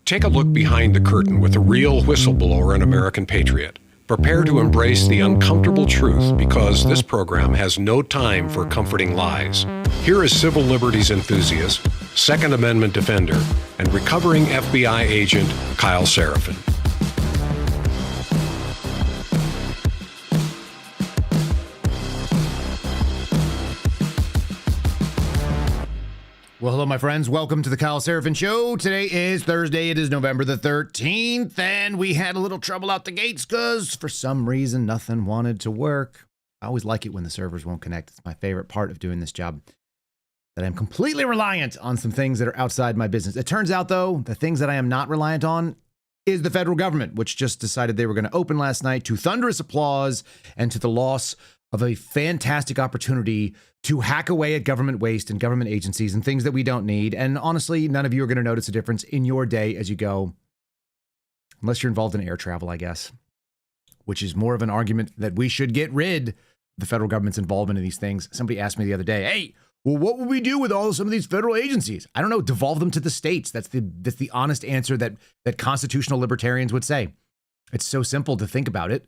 Take a look behind the curtain with a real whistleblower and American patriot. Prepare to embrace the uncomfortable truth because this program has no time for comforting lies. Here is civil liberties enthusiast, Second Amendment defender, and recovering FBI agent Kyle Seraphin. Well, hello, my friends. Welcome to the Kyle Seraphin Show. Today is Thursday. It is November the 13th, and we had a little trouble out the gates because for some reason nothing wanted to work. I always like it when the servers won't connect. It's my favorite part of doing this job, that I'm completely reliant on some things that are outside my business. It turns out, though, the things that I am not reliant on is the federal government, which just decided they were going to open last night to thunderous applause and to the loss of a fantastic opportunity to hack away at government waste and government agencies and things that we don't need. And honestly, none of you are going to notice a difference in your day as you go, unless you're involved in air travel, I guess, which is more of an argument that we should get rid of the federal government's involvement in these things. Somebody asked me the other day, hey, well, what would we do with some of these federal agencies? I don't know, devolve them to the states. That's the honest answer that constitutional libertarians would say. It's so simple to think about it.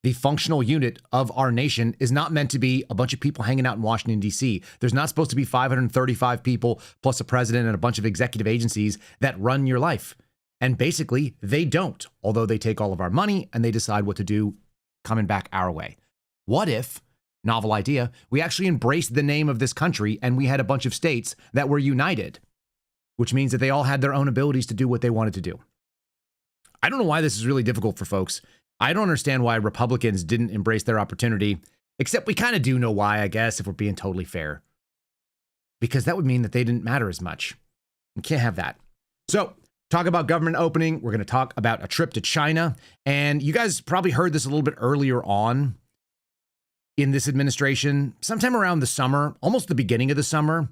The functional unit of our nation is not meant to be a bunch of people hanging out in Washington, D.C. There's not supposed to be 535 people plus a president and a bunch of executive agencies that run your life. And basically, they don't, although they take all of our money and they decide what to do coming back our way. What if, novel idea, we actually embraced the name of this country and we had a bunch of states that were united, which means that they all had their own abilities to do what they wanted to do. I don't know why this is really difficult for folks. I don't understand why Republicans didn't embrace their opportunity, except we kind of do know why, I guess, if we're being totally fair. Because that would mean that they didn't matter as much. We can't have that. So, talk about government opening. We're going to talk about a trip to China. And you guys probably heard this a little bit earlier on in this administration, sometime around the summer, almost the beginning of the summer.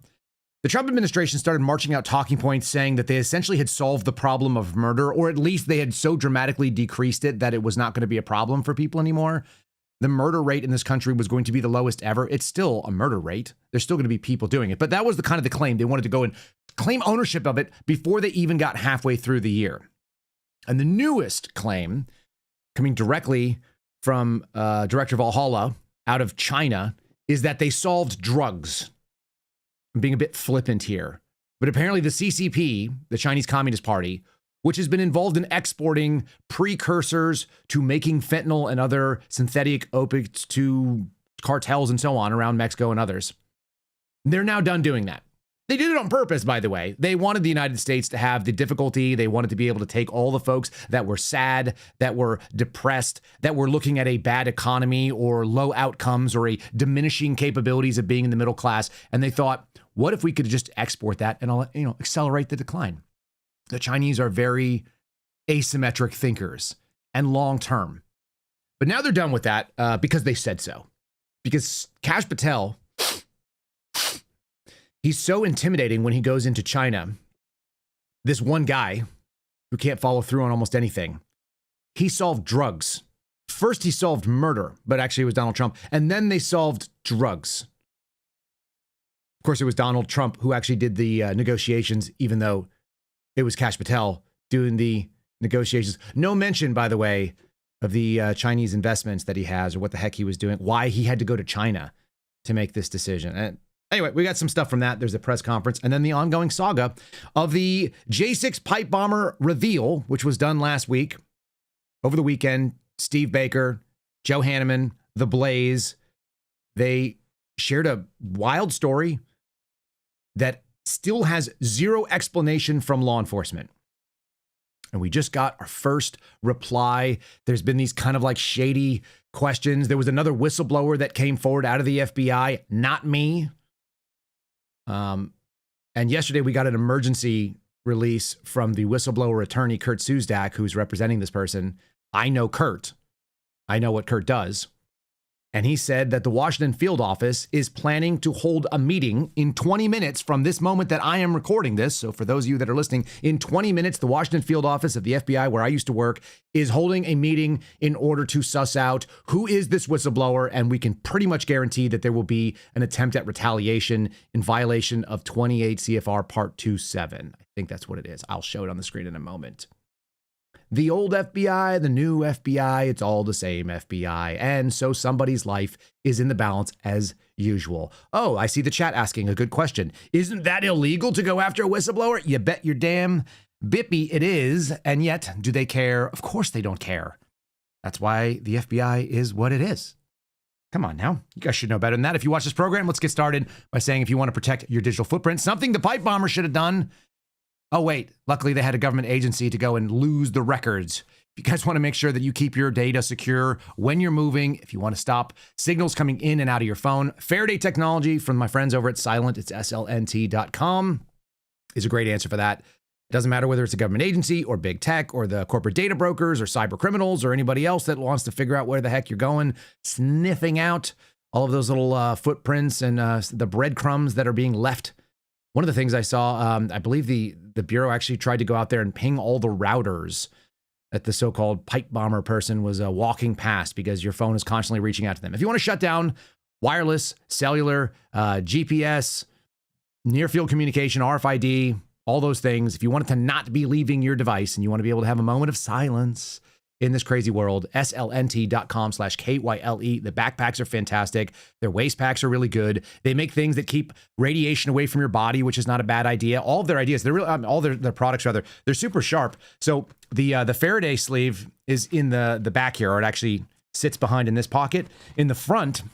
The Trump administration started marching out talking points saying that they essentially had solved the problem of murder, or at least they had so dramatically decreased it that it was not going to be a problem for people anymore. The murder rate in this country was going to be the lowest ever. It's still a murder rate. There's still going to be people doing it. But that was the kind of the claim. They wanted to go and claim ownership of it before they even got halfway through the year. And the newest claim, coming directly from Director Valhalla out of China, is that they solved drugs. I'm being a bit flippant here, but apparently the CCP, the Chinese Communist Party, which has been involved in exporting precursors to making fentanyl and other synthetic opiates to cartels and so on around Mexico and others, they're now done doing that. They did it on purpose, by the way. They wanted the United States to have the difficulty. They wanted to be able to take all the folks that were sad, that were depressed, that were looking at a bad economy or low outcomes or a diminishing capabilities of being in the middle class. And they thought, what if we could just export that and accelerate the decline? The Chinese are very asymmetric thinkers and long-term. But now they're done with that because they said so. Because Kash Patel, he's so intimidating when he goes into China. This one guy who can't follow through on almost anything. He solved drugs. First, he solved murder, but actually it was Donald Trump. And then they solved drugs. Of course, it was Donald Trump who actually did the negotiations, even though it was Kash Patel doing the negotiations. No mention, by the way, of the Chinese investments that he has or what the heck he was doing, why he had to go to China to make this decision. And anyway, we got some stuff from that. There's a press conference and then the ongoing saga of the J6 pipe bomber reveal, which was done last week. Over the weekend, Steve Baker, Joe Hanneman, The Blaze, they shared a wild story that still has zero explanation from law enforcement. And we just got our first reply. There's been these kind of like shady questions. There was another whistleblower that came forward out of the FBI, not me. And yesterday we got an emergency release from the whistleblower attorney, Kurt Suzdak, who's representing this person. I know Kurt. I know what Kurt does. And he said that the Washington field office is planning to hold a meeting in 20 minutes from this moment that I am recording this. So for those of you that are listening, in 20 minutes, the Washington field office of the FBI, where I used to work, is holding a meeting in order to suss out who is this whistleblower. And we can pretty much guarantee that there will be an attempt at retaliation in violation of 28 CFR Part 2.7. I think that's what it is. I'll show it on the screen in a moment. The old FBI, the new FBI, it's all the same FBI. And so somebody's life is in the balance as usual. Oh, I see the chat asking a good question. Isn't that illegal to go after a whistleblower? You bet your damn bippy it is. And yet, do they care? Of course they don't care. That's why the FBI is what it is. Come on now. You guys should know better than that. If you watch this program, let's get started by saying if you want to protect your digital footprint, something the pipe bomber should have done. Oh, wait, luckily they had a government agency to go and lose the records. If you guys want to make sure that you keep your data secure when you're moving, if you want to stop signals coming in and out of your phone, Faraday technology from my friends over at Silent, it's slnt.com, is a great answer for that. It doesn't matter whether it's a government agency or big tech or the corporate data brokers or cyber criminals or anybody else that wants to figure out where the heck you're going, sniffing out all of those little footprints and the breadcrumbs that are being left. One of the things I saw, I believe the Bureau actually tried to go out there and ping all the routers that the so-called pipe bomber person was walking past because your phone is constantly reaching out to them. If you want to shut down wireless, cellular, GPS, near-field communication, RFID, all those things, if you want it to not be leaving your device and you want to be able to have a moment of silence in this crazy world, slnt.com/KYLE. The backpacks are fantastic. Their waist packs are really good. They make things that keep radiation away from your body, which is not a bad idea. All of their ideas, they're really, all their products rather, they're super sharp. So the Faraday sleeve is in the back here, or it actually sits behind in this pocket. In the front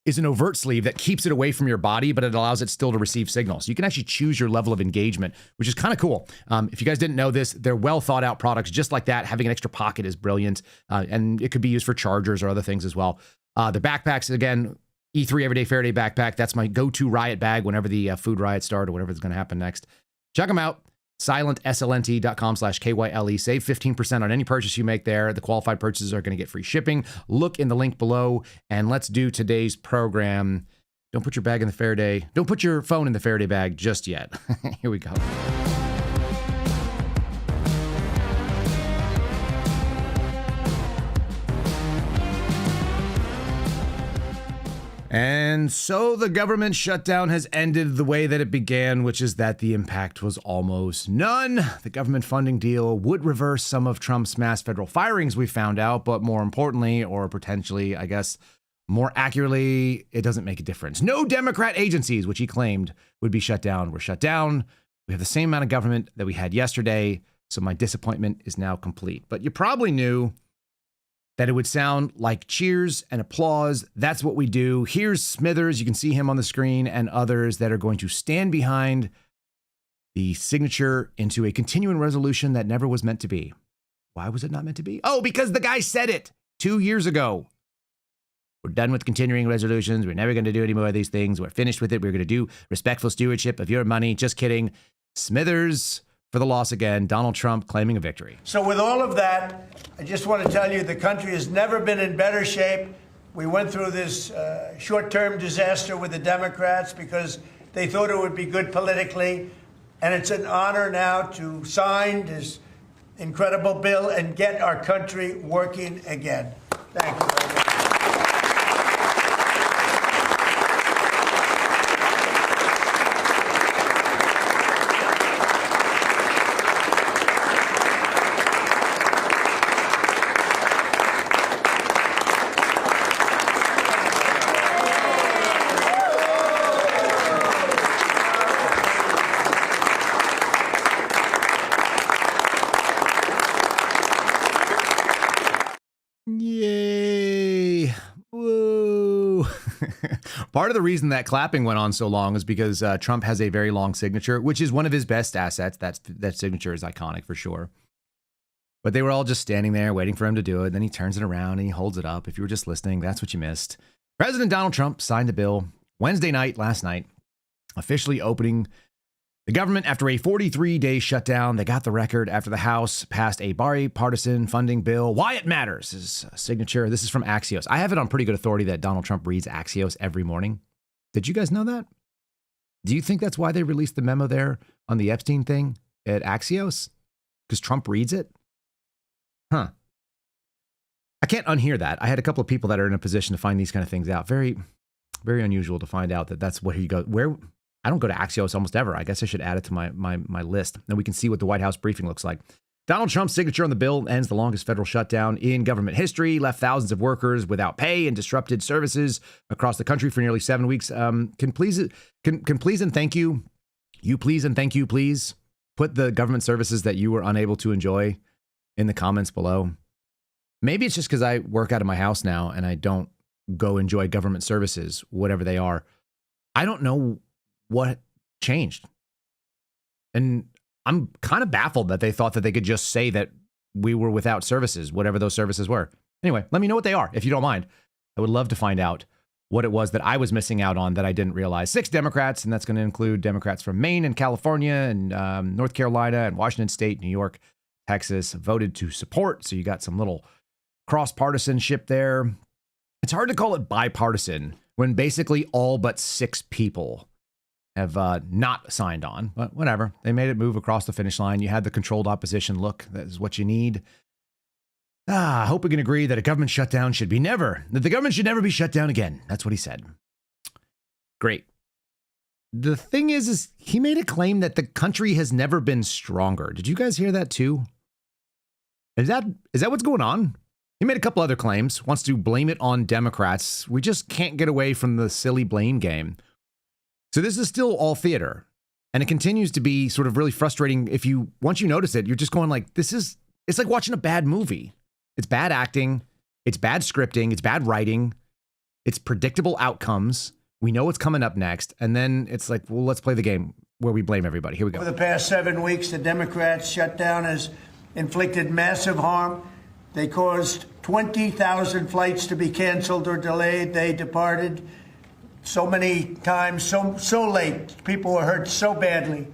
is an overt sleeve that keeps it away from your body, but it allows it still to receive signals. You can actually choose your level of engagement, which is kind of cool. If you guys didn't know this, they're well thought out products just like that. Having an extra pocket is brilliant, and it could be used for chargers or other things as well. The backpacks, again, E3 Everyday Faraday backpack. That's my go-to riot bag whenever the food riots start or whatever's going to happen next. Check them out. SilentSLNT.com/KYLE. Save 15% on any purchase you make there. The qualified purchases are going to get free shipping. Look in the link below, and let's do today's program. Don't put your bag in the Faraday. Don't put your phone in the Faraday bag just yet. Here we go. And so the government shutdown has ended the way that it began, which is that the impact was almost none. The government funding deal would reverse some of Trump's mass federal firings, we found out, but more importantly, or potentially, I guess, more accurately, it doesn't make a difference. No Democrat agencies, which he claimed would be shut down, were shut down. We have the same amount of government that we had yesterday, so my disappointment is now complete. But you probably knew that it would sound like cheers and applause. That's what we do. Here's Smithers. You can see him on the screen, and others that are going to stand behind the signature into a continuing resolution that never was meant to be. Why was it not meant to be? Oh, because the guy said it 2 years ago. We're done with continuing resolutions. We're never going to do any more of these things. We're finished with it. We're going to do respectful stewardship of your money. Just kidding. Smithers for the loss again. Donald Trump claiming a victory. So with all of that, I just want to tell you the country has never been in better shape. We went through this short-term disaster with the Democrats because they thought it would be good politically. And it's an honor now to sign this incredible bill and get our country working again. Thank you very much. Yay. Woo. Part of the reason that clapping went on so long is because Trump has a very long signature, which is one of his best assets. That signature is iconic for sure. But they were all just standing there waiting for him to do it. Then he turns it around and he holds it up. If you were just listening, that's what you missed. President Donald Trump signed a bill Wednesday night, last night, officially opening The government, after a 43-day shutdown, they got the record after the House passed a bipartisan funding bill. Why it matters is a signature. This is from Axios. I have it on pretty good authority that Donald Trump reads Axios every morning. Did you guys know that? Do you think that's why they released the memo there on the Epstein thing at Axios? Because Trump reads it? Huh. I can't unhear that. I had a couple of people that are in a position to find these kind of things out. Very, very unusual to find out that that's where you go. Where I don't go to Axios almost ever. I guess I should add it to my list. Then we can see what the White House briefing looks like. Donald Trump's signature on the bill ends the longest federal shutdown in government history, left thousands of workers without pay and disrupted services across the country for nearly 7 weeks. Can please and thank you, please put the government services that you were unable to enjoy in the comments below. Maybe it's just because I work out of my house now and I don't go enjoy government services, whatever they are. I don't know what changed. And I'm kind of baffled that they thought that they could just say that we were without services, whatever those services were. Anyway, let me know what they are, if you don't mind. I would love to find out what it was that I was missing out on that I didn't realize. 6 Democrats, and that's going to include Democrats from Maine and California and North Carolina and Washington State, New York, Texas, voted to support. So you got some little cross-partisanship there. It's hard to call it bipartisan when basically all but 6 people have not signed on, but whatever. They made it move across the finish line. You had the controlled opposition. Look, that is what you need. I hope we can agree that a government shutdown that the government should never be shut down again. That's what he said. Great. The thing is he made a claim that the country has never been stronger. Did you guys hear that too? Is that what's going on? He made a couple other claims, wants to blame it on Democrats. We just can't get away from the silly blame game. So this is still all theater, and it continues to be sort of really frustrating. Once you notice it, you're just going like, it's like watching a bad movie. It's bad acting. It's bad scripting. It's bad writing. It's predictable outcomes. We know what's coming up next. And then it's like, well, let's play the game where we blame everybody. Here we go. Over the past 7 weeks, the Democrats' shutdown has inflicted massive harm. They caused 20,000 flights to be canceled or delayed. They departed so many times, so late. People were hurt so badly.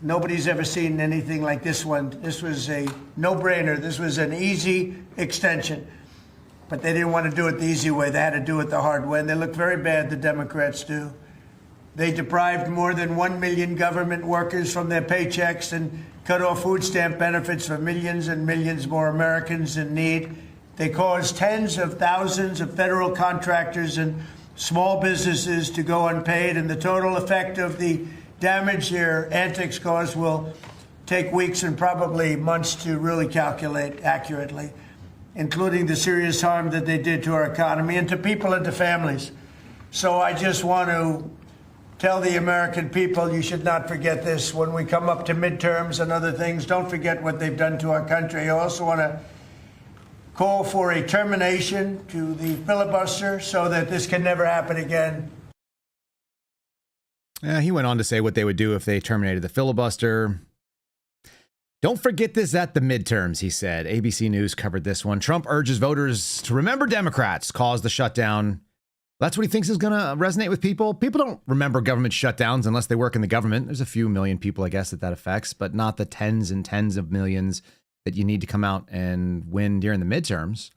Nobody's ever seen anything like this one. This was a no-brainer. This was an easy extension. But they didn't want to do it the easy way. They had to do it the hard way. And they look very bad, the Democrats do. They deprived more than 1 million government workers from their paychecks and cut off food stamp benefits for millions and millions more Americans in need. They caused tens of thousands of federal contractors and small businesses to go unpaid, and the total effect of the damage their antics caused will take weeks and probably months to really calculate accurately, including the serious harm that they did to our economy and to people and to families. So I just want to tell the American people, you should not forget this. When we come up to midterms and other things, don't forget what they've done to our country. I also want to call for a termination to the filibuster so that this can never happen again. He went on to say what they would do if they terminated the filibuster. Don't forget this at the midterms, he said. ABC News covered this one. Trump urges voters to remember Democrats caused the shutdown. That's what he thinks is going to resonate with people. People don't remember government shutdowns unless they work in the government. There's a few million people, I guess, that affects, but not the tens and tens of millions that you need to come out and win during the midterms.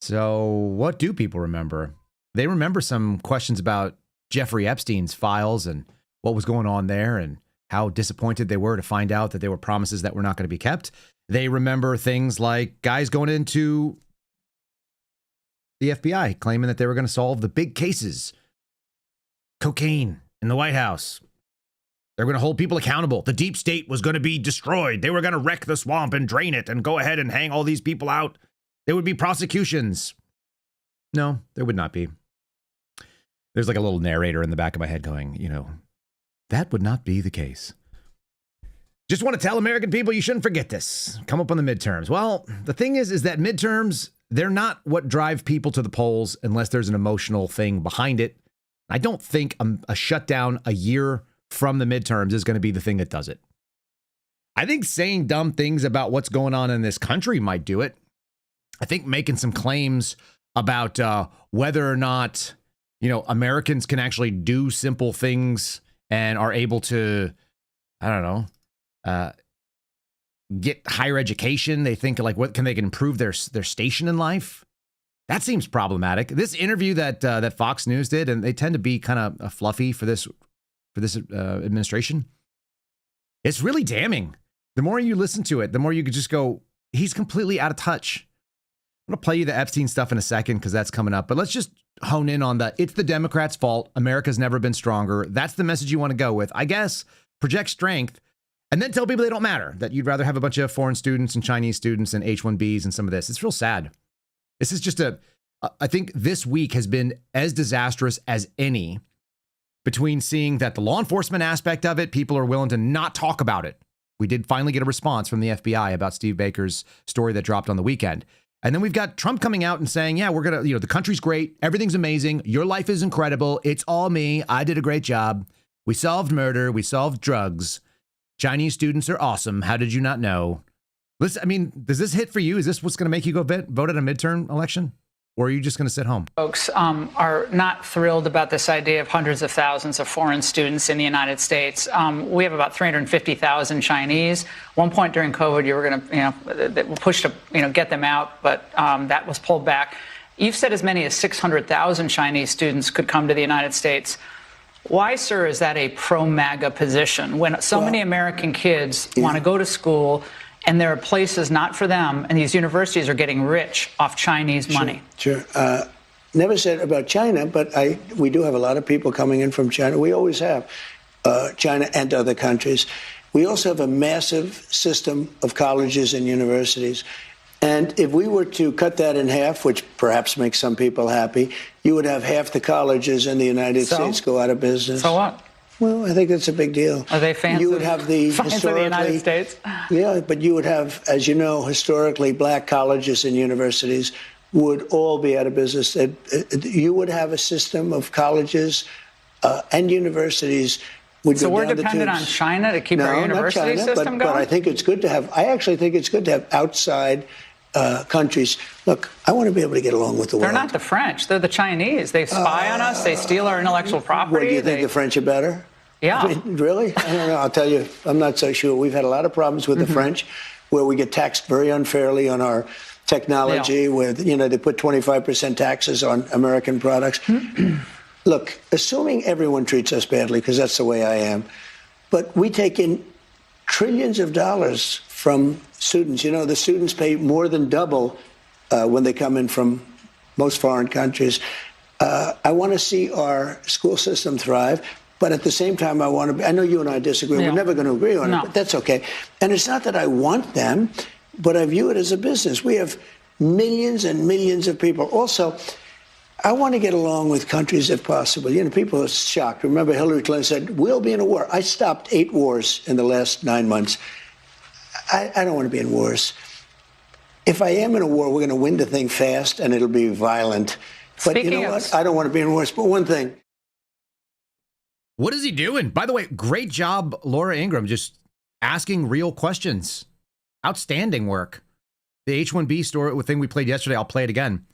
So what do people remember? They remember some questions about Jeffrey Epstein's files and what was going on there and how disappointed they were to find out that there were promises that were not going to be kept. They remember things like guys going into the FBI claiming that they were going to solve the big cases. Cocaine in the White House. They're going to hold people accountable. The deep state was going to be destroyed. They were going to wreck the swamp and drain it and go ahead and hang all these people out. There would be prosecutions. No, there would not be. There's like a little narrator in the back of my head going, that would not be the case. Just want to tell American people you shouldn't forget this. Come up on the midterms. Well, the thing is that midterms, they're not what drive people to the polls unless there's an emotional thing behind it. I don't think a shutdown a year from the midterms is going to be the thing that does it. I think saying dumb things about what's going on in this country might do it. I think making some claims about whether or not, Americans can actually do simple things and are able to, I don't know, get higher education. They think like, what can they can improve their station in life? That seems problematic. This interview that Fox News did, and they tend to be kind of fluffy for this administration. It's really damning. The more you listen to it, the more you could just go, he's completely out of touch. I'm going to play you the Epstein stuff in a second because that's coming up. But let's just hone in on it's the Democrats' fault. America's never been stronger. That's the message you want to go with. I guess project strength and then tell people they don't matter, that you'd rather have a bunch of foreign students and Chinese students and H-1Bs and some of this. It's real sad. This is just I think this week has been as disastrous as any between seeing that the law enforcement aspect of it, people are willing to not talk about it. We did finally get a response from the FBI about Steve Baker's story that dropped on the weekend. And then we've got Trump coming out and saying, yeah, we're going to, the country's great. Everything's amazing. Your life is incredible. It's all me. I did a great job. We solved murder. We solved drugs. Chinese students are awesome. How did you not know? Listen, I mean, does this hit for you? Is this what's going to make you go vote at a midterm election? Or are you just going to sit home? Folks are not thrilled about this idea of hundreds of thousands of foreign students in the United States. We have about 350,000 Chinese. One point during COVID, you were going to, push to, get them out, but that was pulled back. You've said as many as 600,000 Chinese students could come to the United States. Why, sir, is that a pro-MAGA position when so many American kids want to go to school and there are places not for them, and these universities are getting rich off Chinese money? Sure. Never said about China, but we do have a lot of people coming in from China. We always have, China and other countries. We also have a massive system of colleges and universities. And if we were to cut that in half, which perhaps makes some people happy, you would have half the colleges in the United States go out of business. So what? Well, I think that's a big deal. Are they fans? You would have the fans of the United States? Yeah, but you would have, as you know, historically, black colleges and universities would all be out of business. You would have a system of colleges and universities. So we're dependent on China to keep our university system going? But I think it's good to have. I actually think it's good to have outside countries. Look, I want to be able to get along with the world. They're not the French. They're the Chinese. They spy on us. They steal our intellectual property. What, do you think the French are better? Yeah. I mean, really? I don't know. I'll tell you, I'm not so sure. We've had a lot of problems with the French, where we get taxed very unfairly on our technology, where, they put 25% taxes on American products. Look, assuming everyone treats us badly, because that's the way I am, but we take in trillions of dollars from students. The students pay more than double when they come in from most foreign countries. I want to see our school system thrive, but at the same time, I know you and I disagree. We're never going to agree on it, but that's okay. And it's not that I want them, but I view it as a business. We have millions and millions of people. Also, I want to get along with countries if possible. People are shocked. Remember, Hillary Clinton said, we'll be in a war. I stopped 8 wars in the last 9 months. I don't want to be in wars. If I am in a war, we're going to win the thing fast, and it'll be violent. But you know what? I don't want to be in wars. But one thing. What is he doing? By the way, great job, Laura Ingraham, just asking real questions. Outstanding work. The H-1B story thing we played yesterday, I'll play it again.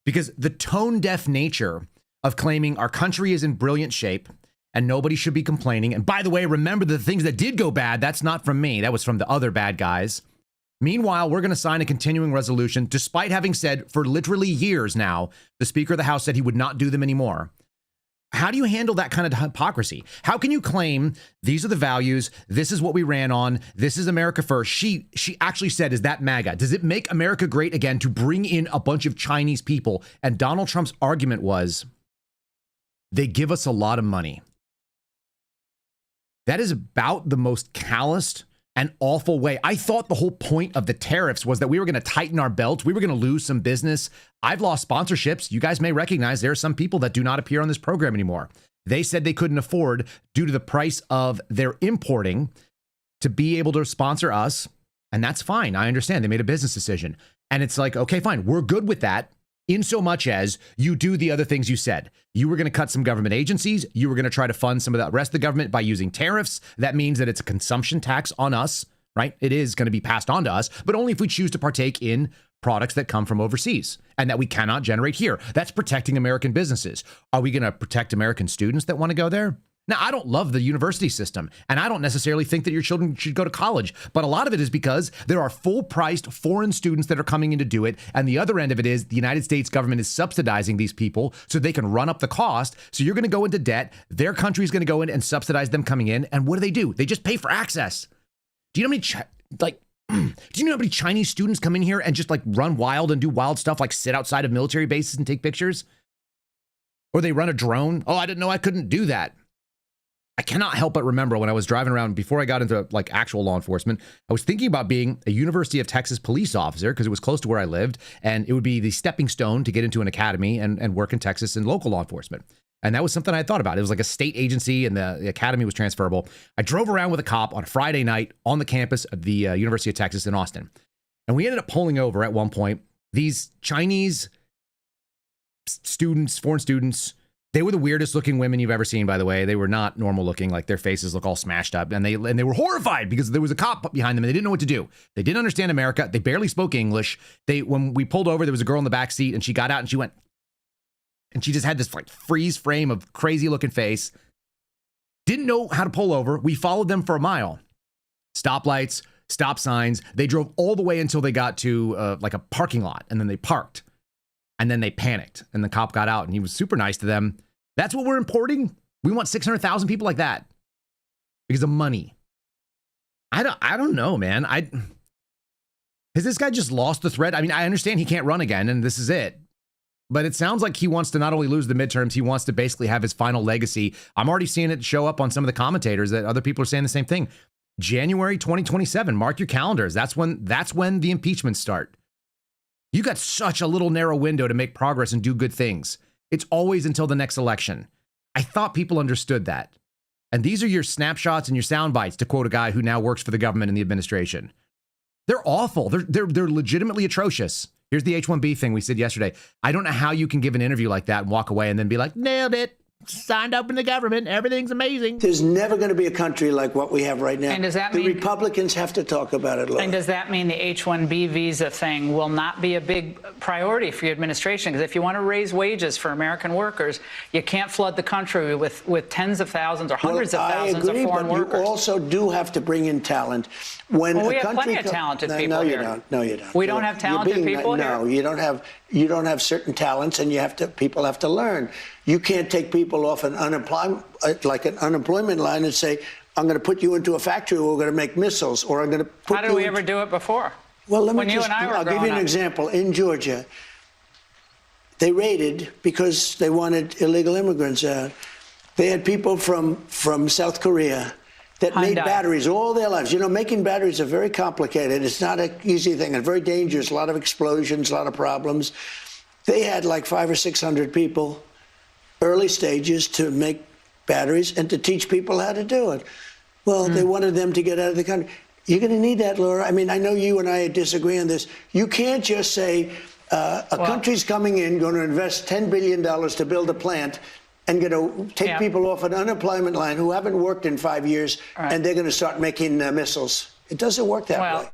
Because the tone-deaf nature of claiming our country is in brilliant shape and nobody should be complaining. And by the way, remember the things that did go bad, that's not from me. That was from the other bad guys. Meanwhile, we're going to sign a continuing resolution, despite having said for literally years now, the Speaker of the House said he would not do them anymore. How do you handle that kind of hypocrisy? How can you claim these are the values, this is what we ran on, this is America first? She actually said, is that MAGA? Does it make America great again to bring in a bunch of Chinese people? And Donald Trump's argument was, they give us a lot of money. That is about the most calloused and awful way. I thought the whole point of the tariffs was that we were going to tighten our belts. We were going to lose some business. I've lost sponsorships. You guys may recognize there are some people that do not appear on this program anymore. They said they couldn't afford, due to the price of their importing, to be able to sponsor us. And that's fine. I understand. They made a business decision. And it's like, okay, fine. We're good with that. In so much as you do the other things you said. You were going to cut some government agencies. You were going to try to fund some of the rest of the government by using tariffs. That means that it's a consumption tax on us, right? It is going to be passed on to us, but only if we choose to partake in products that come from overseas and that we cannot generate here. That's protecting American businesses. Are we going to protect American students that want to go there? Now, I don't love the university system, and I don't necessarily think that your children should go to college, but a lot of it is because there are full-priced foreign students that are coming in to do it, and the other end of it is the United States government is subsidizing these people so they can run up the cost, so you're going to go into debt, their country is going to go in and subsidize them coming in, and what do? They just pay for access. Do you know how many, do you know how many Chinese students come in here and just like run wild and do wild stuff, like sit outside of military bases and take pictures? Or they run a drone? Oh, I didn't know I couldn't do that. I cannot help but remember when I was driving around before I got into like actual law enforcement, I was thinking about being a University of Texas police officer because it was close to where I lived, and it would be the stepping stone to get into an academy and work in Texas in local law enforcement. And that was something I thought about. It was like a state agency, and the academy was transferable. I drove around with a cop on a Friday night on the campus of the University of Texas in Austin. And we ended up pulling over at one point these Chinese students, foreign students. They were the weirdest looking women you've ever seen, by the way. They were not normal looking. Like their faces look all smashed up, and they were horrified because there was a cop behind them and they didn't know what to do. They didn't understand America. They barely spoke English. When we pulled over, there was a girl in the back seat, and she got out and she went, and she just had this like freeze frame of crazy looking face. Didn't know how to pull over. We followed them for a mile. Stoplights, stop signs. They drove all the way until they got to like a parking lot, and then they parked. And then they panicked, and the cop got out, and he was super nice to them. That's what we're importing? We want 600,000 people like that because of money. I don't know, man. Has this guy just lost the thread? I mean, I understand he can't run again, and this is it. But it sounds like he wants to not only lose the midterms, he wants to basically have his final legacy. I'm already seeing it show up on some of the commentators that other people are saying the same thing. January 2027, mark your calendars. That's when the impeachments start. You got such a little narrow window to make progress and do good things. It's always until the next election. I thought people understood that. And these are your snapshots and your sound bites, to quote a guy who now works for the government and the administration. They're awful. They're legitimately atrocious. Here's the H-1B thing we said yesterday. I don't know how you can give an interview like that and walk away and then be like, nailed it. Signed up in the government. Everything's amazing. There's never going to be a country like what we have right now. And does that the mean Republicans have to talk about it, Laura. And does that mean the H-1B visa thing will not be a big priority for your administration? Because if you want to raise wages for American workers, you can't flood the country with tens of thousands or hundreds of thousands of foreign workers. You also do have to bring in talent. When we have plenty of talented people here. No, you don't. We don't have talented people here? No, you don't have certain talents, and people have to learn. You can't take people off an unemployment line and say, I'm going to put you into a factory where we're going to make missiles, or I'm going to put How did we ever do it before? Well, I'll give you an example. In Georgia, they raided because they wanted illegal immigrants out. They had people from South Korea that made batteries all their lives. You know, making batteries are very complicated. It's not an easy thing and very dangerous. A lot of explosions, a lot of problems. They had like 500 or 600 people, early stages, to make batteries and to teach people how to do it. Well, they wanted them to get out of the country. You're going to need that, Laura. I mean, I know you and I disagree on this. You can't just say a country's coming in, going to invest $10 billion to build a plant, and going to take people off an unemployment line who haven't worked in 5 years, and they're going to start making missiles. It doesn't work that way.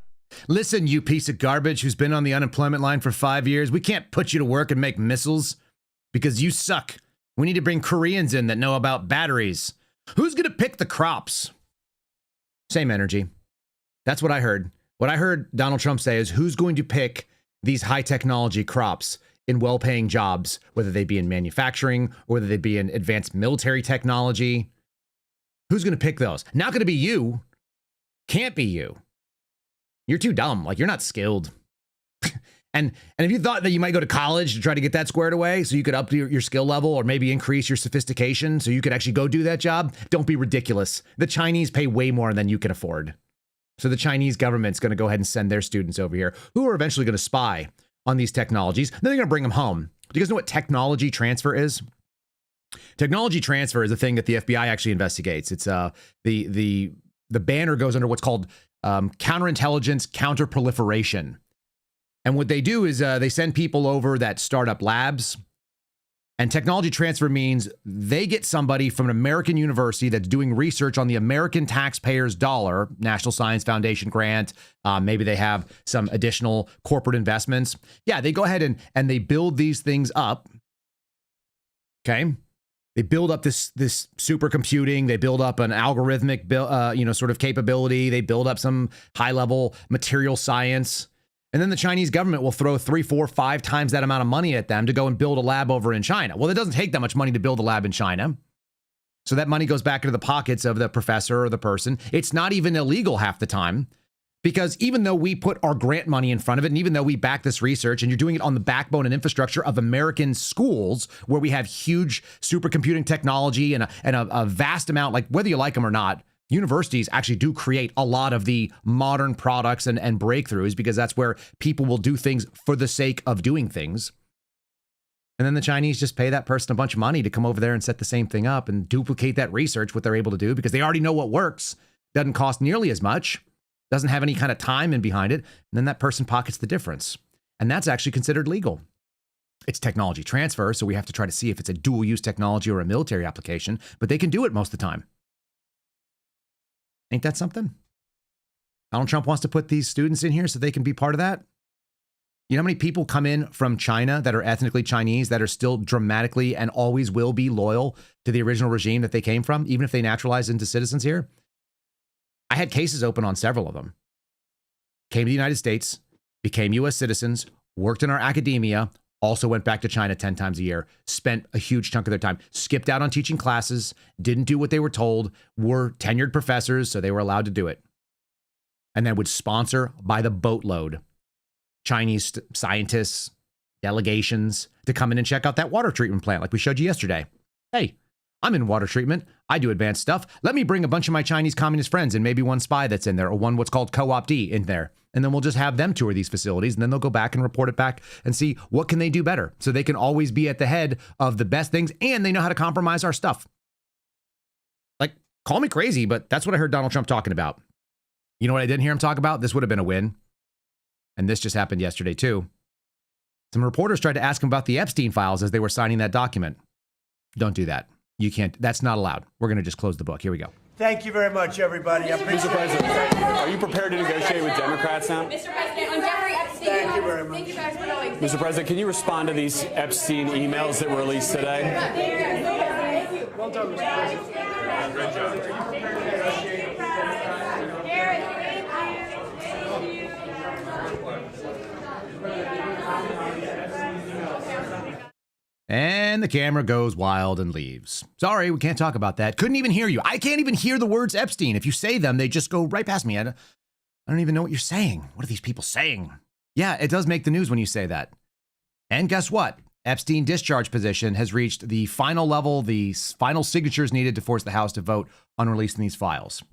Listen, you piece of garbage who's been on the unemployment line for 5 years. We can't put you to work and make missiles because you suck. We need to bring Koreans in that know about batteries. Who's going to pick the crops? Same energy. That's what I heard. What I heard Donald Trump say is, who's going to pick these high technology crops in well-paying jobs, whether they be in manufacturing or whether they be in advanced military technology? Who's going to pick those? Not going to be you. Can't be you. You're too dumb. Like, you're not skilled. And if you thought that you might go to college to try to get that squared away so you could up your skill level or maybe increase your sophistication so you could actually go do that job, don't be ridiculous. The Chinese pay way more than you can afford. So the Chinese government's going to go ahead and send their students over here who are eventually going to spy on these technologies. Then they're going to bring them home. Do you guys know what technology transfer is? Technology transfer is a thing that the FBI actually investigates. It's the banner goes under what's called counterintelligence, counterproliferation. And what they do is they send people over that start up labs. And technology transfer means they get somebody from an American university that's doing research on the American taxpayer's dollar, National Science Foundation grant. Maybe they have some additional corporate investments. Yeah, they go ahead and they build these things up. Okay. They build up this supercomputing. They build up an algorithmic, sort of capability. They build up some high-level material science. And then the Chinese government will throw 3, 4, 5 times that amount of money at them to go and build a lab over in China. Well, it doesn't take that much money to build a lab in China. So that money goes back into the pockets of the professor or the person. It's not even illegal half the time. Because even though we put our grant money in front of it, and even though we back this research, and you're doing it on the backbone and infrastructure of American schools, where we have huge supercomputing technology and a vast amount, like whether you like them or not, universities actually do create a lot of the modern products and breakthroughs, because that's where people will do things for the sake of doing things. And then the Chinese just pay that person a bunch of money to come over there and set the same thing up and duplicate that research, what they're able to do, because they already know what works. Doesn't cost nearly as much. Doesn't have any kind of time in behind it, and then that person pockets the difference. And that's actually considered legal. It's technology transfer, so we have to try to see if it's a dual-use technology or a military application, but they can do it most of the time. Ain't that something? Donald Trump wants to put these students in here so they can be part of that. You know how many people come in from China that are ethnically Chinese that are still dramatically and always will be loyal to the original regime that they came from, even if they naturalize into citizens here? I had cases open on several of them. Came to the United States, became U.S. citizens, worked in our academia, also went back to China 10 times a year, spent a huge chunk of their time, skipped out on teaching classes, didn't do what they were told, were tenured professors, so they were allowed to do it. And then would sponsor by the boatload Chinese scientists, delegations to come in and check out that water treatment plant like we showed you yesterday. Hey, I'm in water treatment. I do advanced stuff. Let me bring a bunch of my Chinese communist friends and maybe one spy that's in there, or one what's called co-optee in there. And then we'll just have them tour these facilities, and then they'll go back and report it back and see what can they do better. So they can always be at the head of the best things, and they know how to compromise our stuff. Like, call me crazy, but that's what I heard Donald Trump talking about. You know what I didn't hear him talk about? This would have been a win. And this just happened yesterday too. Some reporters tried to ask him about the Epstein files as they were signing that document. Don't do that. You can't. That's not allowed. We're going to just close the book. Here we go. Thank you very much, everybody. Mr. President, are you prepared to negotiate with Democrats now? Mr. President, on Jeffrey Epstein, Thank you very much. Thank you guys for knowing. Mr. President, can you respond to these Epstein emails that were released today? Well done, Mr. President. Great job. And the camera goes wild and leaves. Sorry, we can't talk about that. Couldn't even hear you. I can't even hear the words Epstein. If you say them, they just go right past me. I don't even know what you're saying. What are these people saying? Yeah, it does make the news when you say that. And guess what? Epstein discharge position has reached the final level, the final signatures needed to force the House to vote on releasing these files.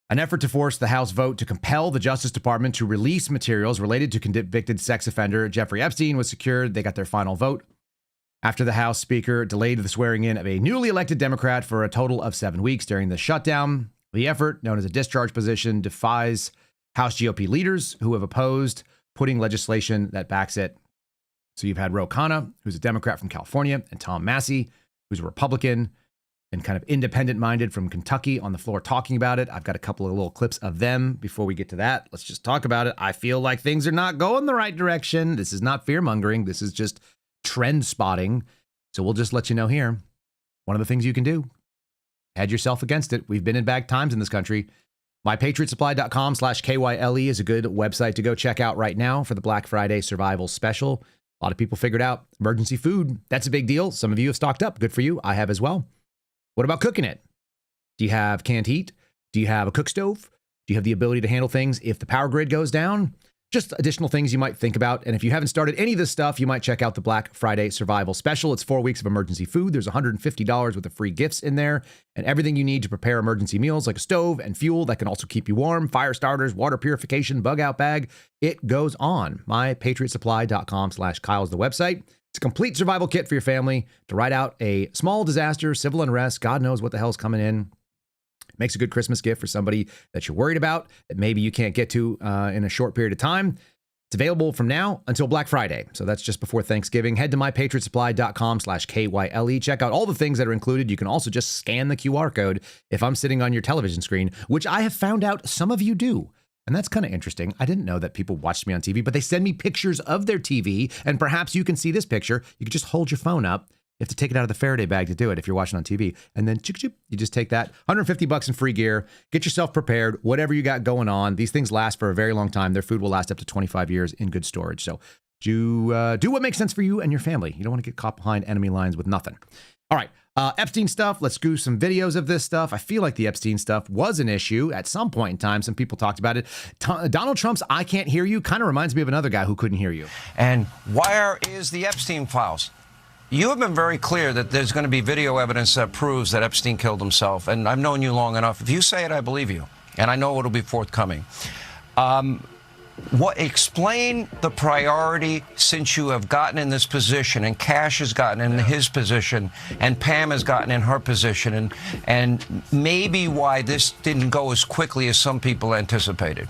An effort to force the House vote to compel the Justice Department to release materials related to convicted sex offender Jeffrey Epstein was secured. They got their final vote after the House Speaker delayed the swearing in of a newly elected Democrat for a total of 7 weeks during the shutdown. The effort, known as a discharge position, defies House GOP leaders who have opposed putting legislation that backs it. So you've had Ro Khanna, who's a Democrat from California, and Tom Massey, who's a Republican and kind of independent-minded from Kentucky, on the floor talking about it. I've got a couple of little clips of them before we get to that. Let's just talk about it. I feel like things are not going the right direction. This is not fear-mongering. This is just trend spotting. So we'll just let you know here. One of the things you can do, hedge yourself against it. We've been in bad times in this country. MyPatriotSupply.com/KYLE is a good website to go check out right now for the Black Friday Survival Special. A lot of people figured out emergency food. That's a big deal. Some of you have stocked up. Good for you. I have as well. What about cooking it? Do you have canned heat? Do you have a cook stove? Do you have the ability to handle things if the power grid goes down? Just additional things you might think about. And if you haven't started any of this stuff, you might check out the Black Friday Survival Special. It's 4 weeks of emergency food. There's $150 worth of free gifts in there and everything you need to prepare emergency meals, like a stove and fuel that can also keep you warm, fire starters, water purification, bug out bag. It goes on. MyPatriotSupply.com/Kyle is the website. It's a complete survival kit for your family to ride out a small disaster, civil unrest. God knows what the hell's coming in. Makes a good Christmas gift for somebody that you're worried about, that maybe you can't get to in a short period of time. It's available from now until Black Friday. So that's just before Thanksgiving. Head to mypatriotsupply.com/KYLE. Check out all the things that are included. You can also just scan the QR code if I'm sitting on your television screen, which I have found out some of you do. And that's kind of interesting. I didn't know that people watched me on TV, but they send me pictures of their TV. And perhaps you can see this picture. You can just hold your phone up. You have to take it out of the Faraday bag to do it if you're watching on TV. And then you just take that $150 in free gear. Get yourself prepared. Whatever you got going on. These things last for a very long time. Their food will last up to 25 years in good storage. So do what makes sense for you and your family. You don't want to get caught behind enemy lines with nothing. All right. Epstein stuff. Let's do some videos of this stuff. I feel like the Epstein stuff was an issue at some point in time. Some people talked about it. Donald Trump's "I can't hear you" kind of reminds me of another guy who couldn't hear you. And where is the Epstein files? You have been very clear that there's going to be video evidence that proves that Epstein killed himself. And I've known you long enough. If you say it, I believe you. And I know it'll be forthcoming. Explain the priority since you have gotten in this position, and Kash has gotten in his position, and Pam has gotten in her position, and maybe why this didn't go as quickly as some people anticipated.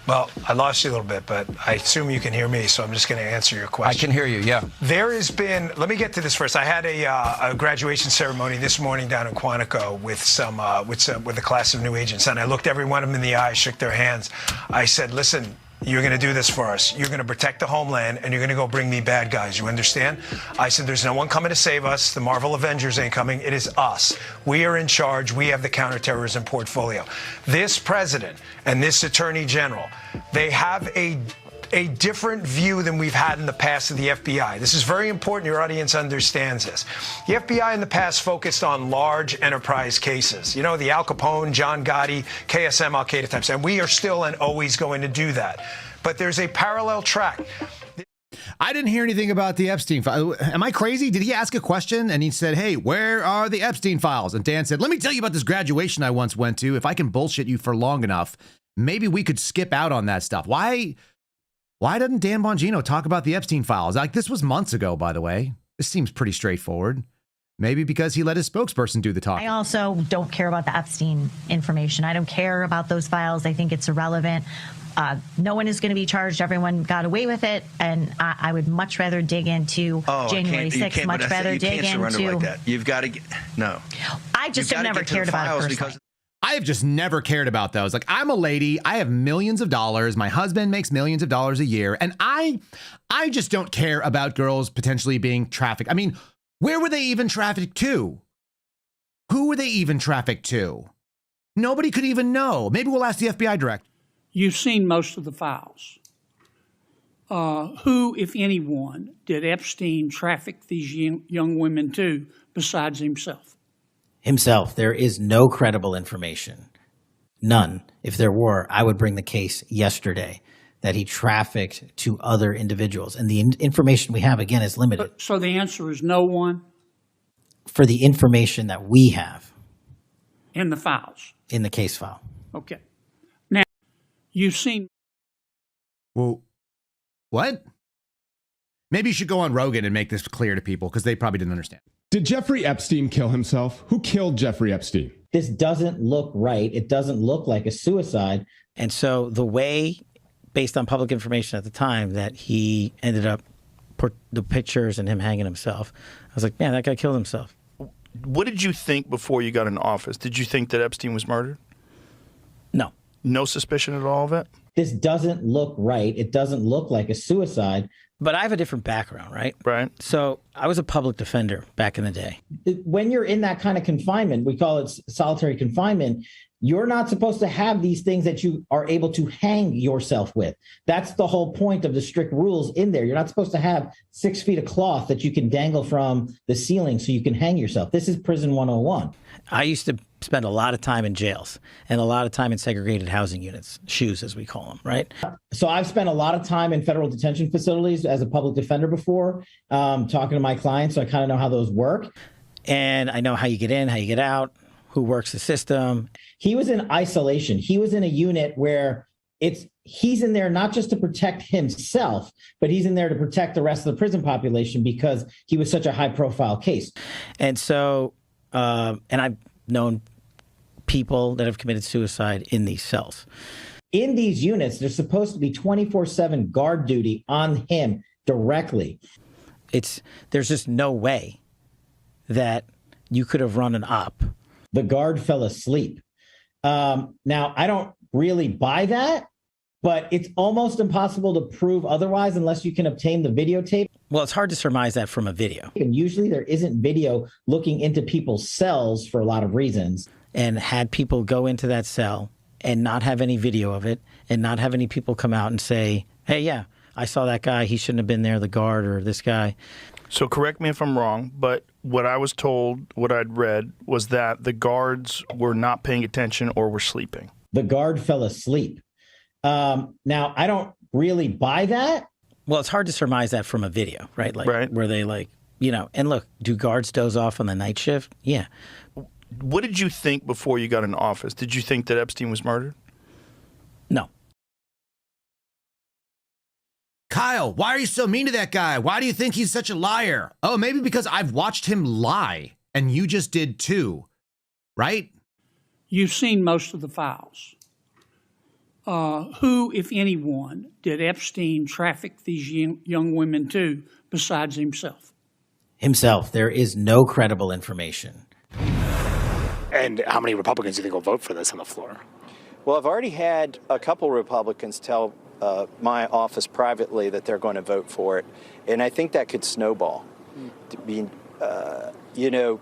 Well, I lost you a little bit, but I assume you can hear me, so I'm just going to answer your question. I can hear you, yeah. There has been, let me get to this first. I had a graduation ceremony this morning down in Quantico with a class of new agents, and I looked every one of them in the eye, shook their hands. I said, listen, you're going to do this for us. You're going to protect the homeland, and you're going to go bring me bad guys. You understand? I said, there's no one coming to save us. The Marvel Avengers ain't coming. It is us. We are in charge. We have the counterterrorism portfolio. This president and this attorney general, they have a different view than we've had in the past of the FBI. This is very important your audience understands this. The FBI in the past focused on large enterprise cases. You know, the Al Capone, John Gotti, KSM, Al-Qaeda types. And we are still and always going to do that. But there's a parallel track. I didn't hear anything about the Epstein file. Am I crazy? Did he ask a question and he said, hey, where are the Epstein files? And Dan said, let me tell you about this graduation I once went to. If I can bullshit you for long enough, maybe we could skip out on that stuff. Why doesn't Dan Bongino talk about the Epstein files? Like, this was months ago, by the way. This seems pretty straightforward. Maybe because he let his spokesperson do the talking. I also don't care about the Epstein information. I don't care about those files. I think it's irrelevant. No one is going to be charged. Everyone got away with it. And I would much rather dig into January 6th, much rather dig into. Like that. You've got to get, no. I just have never cared about it personally. I have just never cared about those. Like, I'm a lady. I have millions of dollars. My husband makes millions of dollars a year. And I just don't care about girls potentially being trafficked. I mean, where were they even trafficked to? Who were they even trafficked to? Nobody could even know. Maybe we'll ask the FBI director. You've seen most of the files. Who, if anyone, did Epstein traffic these young women to besides himself? Himself. There is no credible information. None. If there were, I would bring the case yesterday that he trafficked to other individuals. And the information we have, again, is limited. So the answer is no one? For the information that we have. In the files? In the case file. Okay. Now, you've seen... Well, what? Maybe you should go on Rogan and make this clear to people because they probably didn't understand. Did Jeffrey Epstein kill himself? Who killed Jeffrey Epstein? This doesn't look right. It doesn't look like a suicide. And so the way, based on public information at the time, that he ended up put the pictures and him hanging himself, I was like, man, that guy killed himself. What did you think before you got in office? Did you think that Epstein was murdered? No. No suspicion at all of it? This doesn't look right. It doesn't look like a suicide. But I have a different background, right? Right. So I was a public defender back in the day. When you're in that kind of confinement, we call it solitary confinement, you're not supposed to have these things that you are able to hang yourself with. That's the whole point of the strict rules in there. You're not supposed to have 6 feet of cloth that you can dangle from the ceiling so you can hang yourself. This is prison 101. I used to spend a lot of time in jails and a lot of time in segregated housing units, SHUs as we call them, right? So I've spent a lot of time in federal detention facilities as a public defender before, talking to my clients, so I kind of know how those work. And I know how you get in, how you get out, who works the system. He was in isolation. He was in a unit where he's in there not just to protect himself, but he's in there to protect the rest of the prison population because he was such a high profile case. And so, and I've known people that have committed suicide in these cells. In these units, there's supposed to be 24/7 guard duty on him directly. There's just no way that you could have run an op. The guard fell asleep. Now, I don't really buy that, but it's almost impossible to prove otherwise unless you can obtain the videotape. Well, it's hard to surmise that from a video. And usually there isn't video looking into people's cells for a lot of reasons. And had people go into that cell and not have any video of it and not have any people come out and say, hey, yeah, I saw that guy. He shouldn't have been there, the guard or this guy. So correct me if I'm wrong, but what I was told, what I'd read, was that the guards were not paying attention or were sleeping. The guard fell asleep. Now, I don't really buy that. Well, it's hard to surmise that from a video, right? Like, right. Where they like, you know, and look, do guards doze off on the night shift? Yeah. What did you think before you got in office? Did you think that Epstein was murdered? No. Kyle, why are you so mean to that guy? Why do you think he's such a liar? Oh, maybe because I've watched him lie, and you just did too, right? You've seen most of the files. Who, if anyone, did Epstein traffic these young women to besides himself? Himself. There is no credible information. And how many Republicans do you think will vote for this on the floor? Well, I've already had a couple Republicans tell my office privately that they're going to vote for it, and I think that could snowball. You know,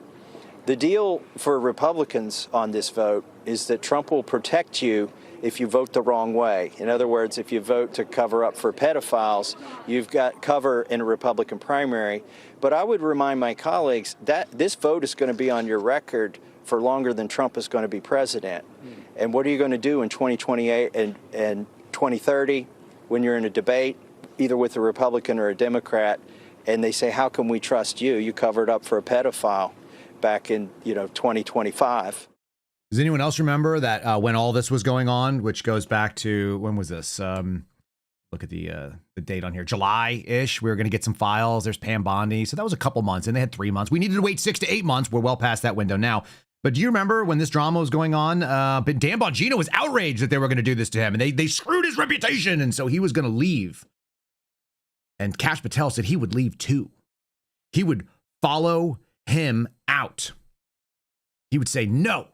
the deal for Republicans on this vote is that Trump will protect you if you vote the wrong way. In other words, if you vote to cover up for pedophiles, you've got cover in a Republican primary. But I would remind my colleagues that this vote is going to be on your record for longer than Trump is going to be president. And what are you going to do in 2028 and 2030 when you're in a debate, either with a Republican or a Democrat, and they say, how can we trust you? You covered up for a pedophile back in, 2025. Does anyone else remember that when all this was going on, which goes back to, when was this? Look at the date on here, July-ish. We were going to get some files. There's Pam Bondi. So that was a couple months, and they had 3 months. We needed to wait 6 to 8 months. We're well past that window now. But do you remember when this drama was going on? But Dan Bongino was outraged that they were going to do this to him, and they screwed his reputation, and so he was going to leave. And Kash Patel said he would leave too. He would follow him out. He would say, no,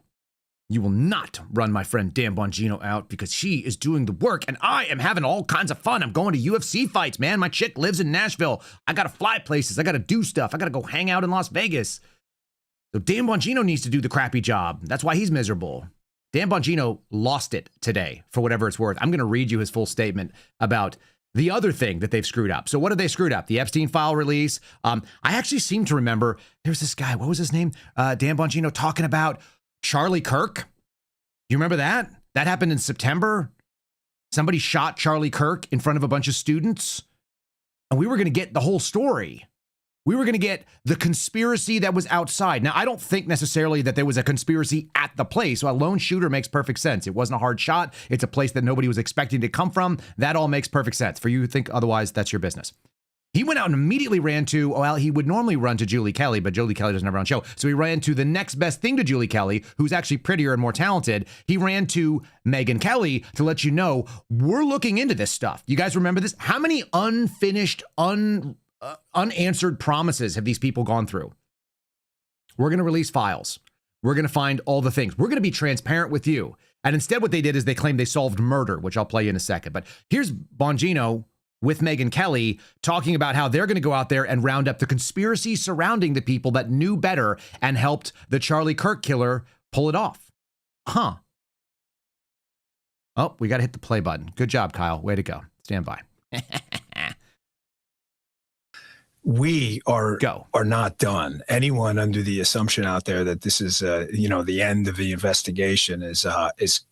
you will not run my friend Dan Bongino out because she is doing the work and I am having all kinds of fun. I'm going to UFC fights, man. My chick lives in Nashville. I got to fly places. I got to do stuff. I got to go hang out in Las Vegas. So Dan Bongino needs to do the crappy job. That's why he's miserable. Dan Bongino lost it today, for whatever it's worth. I'm going to read you his full statement about the other thing that they've screwed up. So what did they screwed up? The Epstein file release. I actually seem to remember there's this guy, what was his name? Dan Bongino talking about Charlie Kirk. You remember that? That happened in September. Somebody shot Charlie Kirk in front of a bunch of students. And we were going to get the whole story. We were going to get the conspiracy that was outside. Now, I don't think necessarily that there was a conspiracy at the place. So a lone shooter makes perfect sense. It wasn't a hard shot. It's a place that nobody was expecting to come from. That all makes perfect sense. For you to think otherwise, that's your business. He went out and immediately ran to, well, he would normally run to Julie Kelly, but Julie Kelly doesn't have her own show. So he ran to the next best thing to Julie Kelly, who's actually prettier and more talented. He ran to Megyn Kelly to let you know, we're looking into this stuff. You guys remember this? How many unfinished, unanswered promises have these people gone through? We're going to release files. We're going to find all the things. We're going to be transparent with you. And instead what they did is they claimed they solved murder, which I'll play you in a second. But here's Bongino with Megyn Kelly talking about how they're going to go out there and round up the conspiracy surrounding the people that knew better and helped the Charlie Kirk killer pull it off. Huh. Oh, we got to hit the play button. Good job, Kyle. Way to go. Stand by. We are not done. Anyone under the assumption out there that this is, the end of the investigation is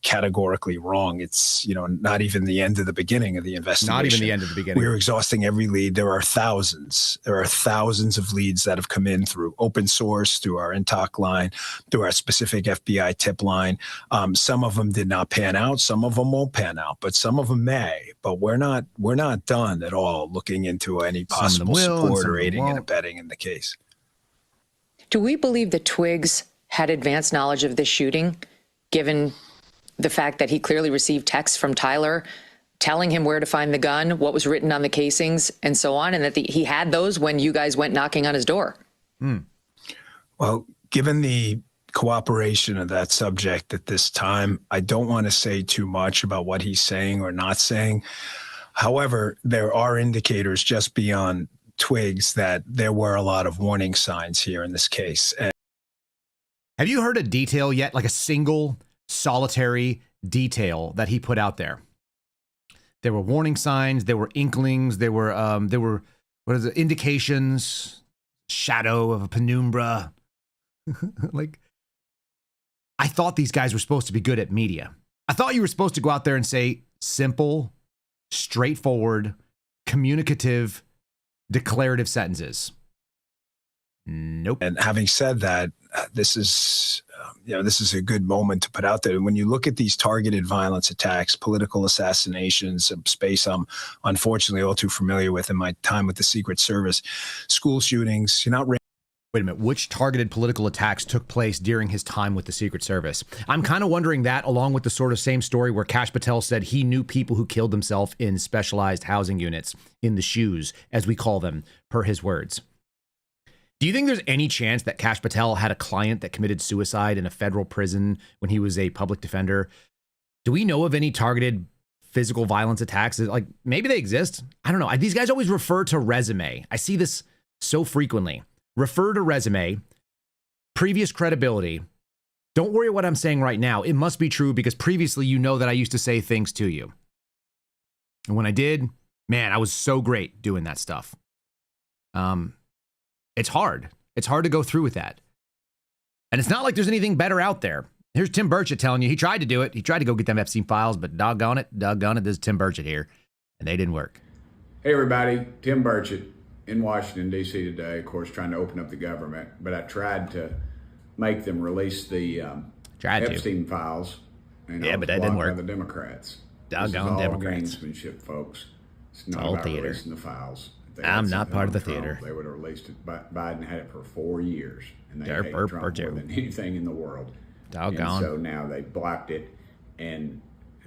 categorically wrong. It's, not even the end of the beginning of the investigation. Not even the end of the beginning. We're exhausting every lead. There are thousands. There are thousands of leads that have come in through open source, through our InTalk line, through our specific FBI tip line. Some of them did not pan out. Some of them won't pan out, but some of them may. But we're not done at all looking into any possible support or aiding and abetting in the case. Do we believe that Twiggs had advanced knowledge of this shooting, given the fact that he clearly received texts from Tyler telling him where to find the gun, what was written on the casings, and so on, and that he had those when you guys went knocking on his door? Well, given the cooperation of that subject at this time. I don't want to say too much about what he's saying or not saying. However, there are indicators just beyond twigs that there were a lot of warning signs here in this case. Have you heard a detail yet, like a single solitary detail that he put out there? There were warning signs, there were inklings, there were what is it, indications, shadow of a penumbra. Like, I thought these guys were supposed to be good at media. I thought you were supposed to go out there and say simple, straightforward, communicative, declarative sentences. Nope. And having said that, this is a good moment to put out there. When you look at these targeted violence attacks, political assassinations, a space I'm unfortunately all too familiar with in my time with the Secret Service, school shootings, you're not. Wait a minute. Which targeted political attacks took place during his time with the Secret Service? I'm kind of wondering that, along with the sort of same story where Kash Patel said he knew people who killed themselves in specialized housing units, in the shoes, as we call them, per his words. Do you think there's any chance that Kash Patel had a client that committed suicide in a federal prison when he was a public defender? Do we know of any targeted physical violence attacks? Like, maybe they exist. I don't know. These guys always refer to resume. I see this so frequently. Refer to resume, previous credibility. Don't worry what I'm saying right now. It must be true because previously you know that I used to say things to you. And when I did, man, I was so great doing that stuff. It's hard. It's hard to go through with that. And it's not like there's anything better out there. Here's Tim Burchett telling you he tried to do it. He tried to go get them Epstein files, but doggone it, this is Tim Burchett here. And they didn't work. Hey, everybody. Tim Burchett in Washington, D.C. today, of course, trying to open up the government. But I tried to make them release the Epstein files. Yeah, but that didn't work. By the Democrats. Doggone Democrats. This is all gamesmanship, folks. It's not all about theater. Releasing the files. I'm not part of the theater. They would have released it. Biden had it for 4 years, and they hated Trump more than anything in the world. Doggone. And so now they blocked it, and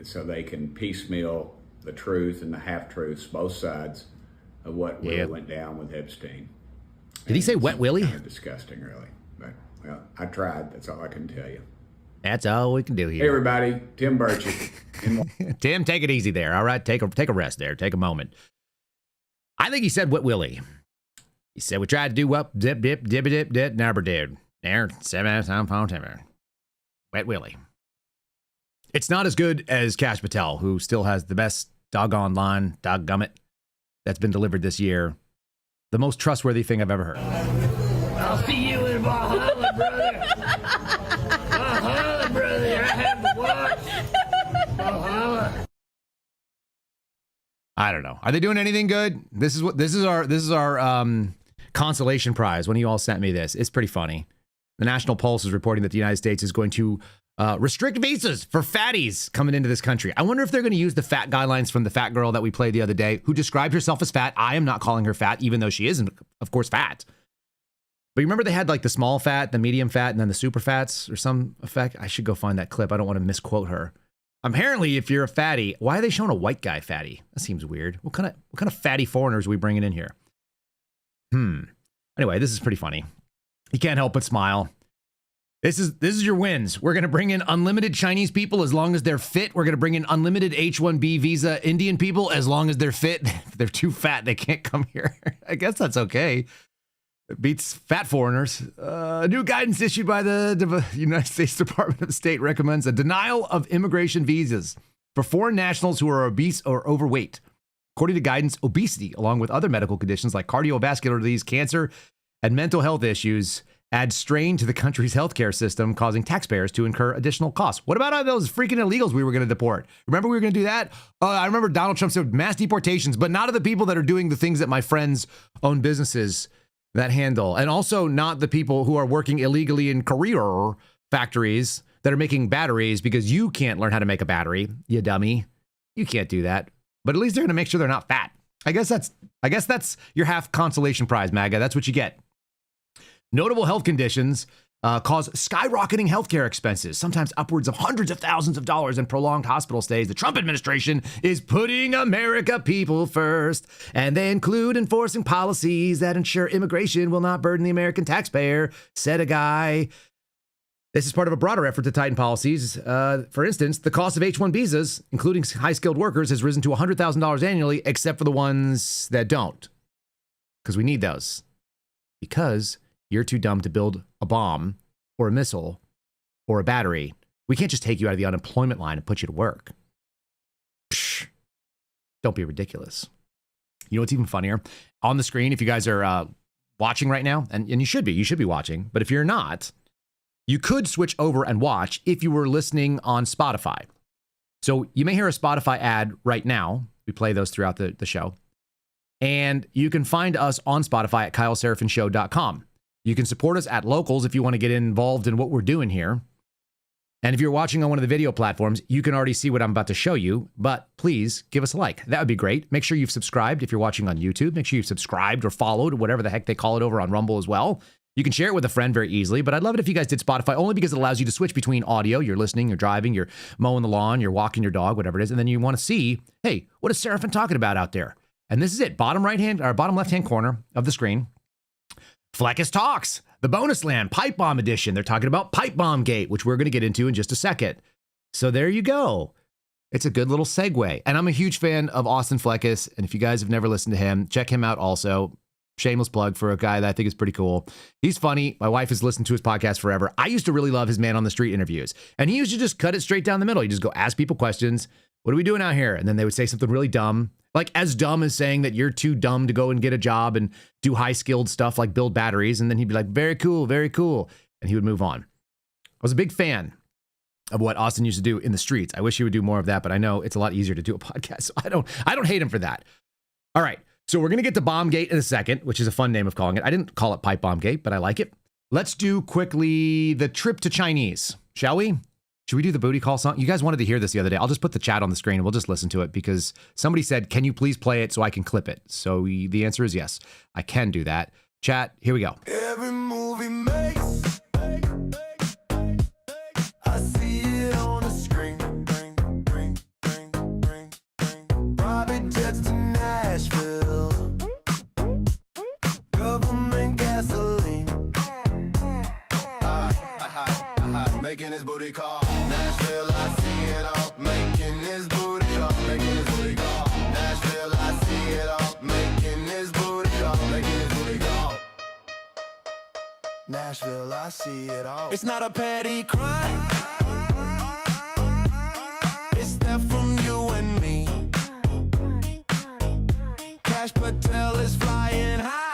so they can piecemeal the truth and the half-truths, both sides of what really went down with Epstein. Did he say Wet Willie? Kind of disgusting, really. But well, I tried. That's all I can tell you. That's all we can do here. Hey, everybody. Tim Burchett. Tim, take it easy there. All right, take a rest there. Take a moment. I think he said Wet Willie. He said we tried to do up, dip, dip, dip, dip, dip, never did. There, 7 times, Wet Willie. It's not as good as Kash Patel, who still has the best doggone line, doggummit, that's been delivered this year. The most trustworthy thing I've ever heard. I'll see you in Valhalla, brother. Valhalla, brother. I have the watch. Valhalla. I don't know. Are they doing anything good? This is our consolation prize when you all sent me this. It's pretty funny. The National Pulse is reporting that the United States is going to restrict visas for fatties coming into this country. I wonder if they're going to use the fat guidelines from the fat girl that we played the other day, who described herself as fat. I am not calling her fat, even though she isn't, of course, fat. But you remember they had like the small fat, the medium fat, and then the super fats or some effect? I should go find that clip. I don't want to misquote her. Apparently, if you're a fatty, why are they showing a white guy fatty? That seems weird. What kind of fatty foreigners are we bringing in here? Anyway, this is pretty funny. You can't help but smile. This is your wins. We're going to bring in unlimited Chinese people as long as they're fit. We're going to bring in unlimited H-1B visa Indian people as long as they're fit. If they're too fat, they can't come here. I guess that's okay. It beats fat foreigners. New guidance issued by the United States Department of State recommends a denial of immigration visas for foreign nationals who are obese or overweight. According to guidance, obesity, along with other medical conditions like cardiovascular disease, cancer, and mental health issues, add strain to the country's healthcare system, causing taxpayers to incur additional costs. What about all those freaking illegals we were going to deport? Remember we were going to do that? I remember Donald Trump said mass deportations, but not of the people that are doing the things that my friends own businesses that handle. And also not the people who are working illegally in career factories that are making batteries, because you can't learn how to make a battery, you dummy. You can't do that. But at least they're going to make sure they're not fat. I guess that's your half consolation prize, MAGA. That's what you get. Notable health conditions cause skyrocketing healthcare expenses, sometimes upwards of hundreds of thousands of dollars, and prolonged hospital stays. The Trump administration is putting America people first, and they include enforcing policies that ensure immigration will not burden the American taxpayer, said a guy. This is part of a broader effort to tighten policies. For instance, the cost of H-1 visas, including high-skilled workers, has risen to $100,000 annually, except for the ones that don't. Because we need those. Because you're too dumb to build a bomb or a missile or a battery. We can't just take you out of the unemployment line and put you to work. Psh, don't be ridiculous. You know what's even funnier? On the screen, if you guys are watching right now, and you should be watching, but if you're not, you could switch over and watch if you were listening on Spotify. So you may hear a Spotify ad right now. We play those throughout the show. And you can find us on Spotify at KyleSerafinshow.com. You can support us at Locals if you want to get involved in what we're doing here. And if you're watching on one of the video platforms, you can already see what I'm about to show you, but please give us a like. That would be great. Make sure you've subscribed if you're watching on YouTube. Make sure you've subscribed or followed, whatever the heck they call it over on Rumble as well. You can share it with a friend very easily, but I'd love it if you guys did Spotify, only because it allows you to switch between audio. You're listening, you're driving, you're mowing the lawn, you're walking your dog, whatever it is, and then you want to see, hey, what is Seraphin talking about out there? And this is it, bottom left-hand corner of the screen. Fleckus Talks, the bonus land, Pipe Bomb Edition. They're talking about Pipe Bomb Gate, which we're going to get into in just a second. So there you go. It's a good little segue. And I'm a huge fan of Austin Fleckus, and if you guys have never listened to him, check him out also. Shameless plug for a guy that I think is pretty cool. He's funny. My wife has listened to his podcast forever. I used to really love his Man on the Street interviews. And he used to just cut it straight down the middle. He'd just go ask people questions. What are we doing out here? And then they would say something really dumb. Like as dumb as saying that you're too dumb to go and get a job and do high-skilled stuff like build batteries. And then he'd be like, very cool, very cool. And he would move on. I was a big fan of what Austin used to do in the streets. I wish he would do more of that, but I know it's a lot easier to do a podcast. So I don't hate him for that. All right. So we're going to get to Bomb Gate in a second, which is a fun name of calling it. I didn't call it Pipe Bomb Gate, but I like it. Let's do quickly the trip to Chinese, shall we? Should we do the booty call song? You guys wanted to hear this the other day. I'll just put the chat on the screen and we'll just listen to it because somebody said, can you please play it so I can clip it? So the answer is yes, I can do that. Chat, here we go. Every movie makes, I see it on the screen. Private jets to Nashville. Government gasoline. Making his booty call. Nashville, I see it all. Making his booty call. Making his booty call. Nashville, I see it all. Making his booty call. Making his booty call. Nashville, I see it all. It's not a petty crime. It's that from you and me. Kash Patel is flying high.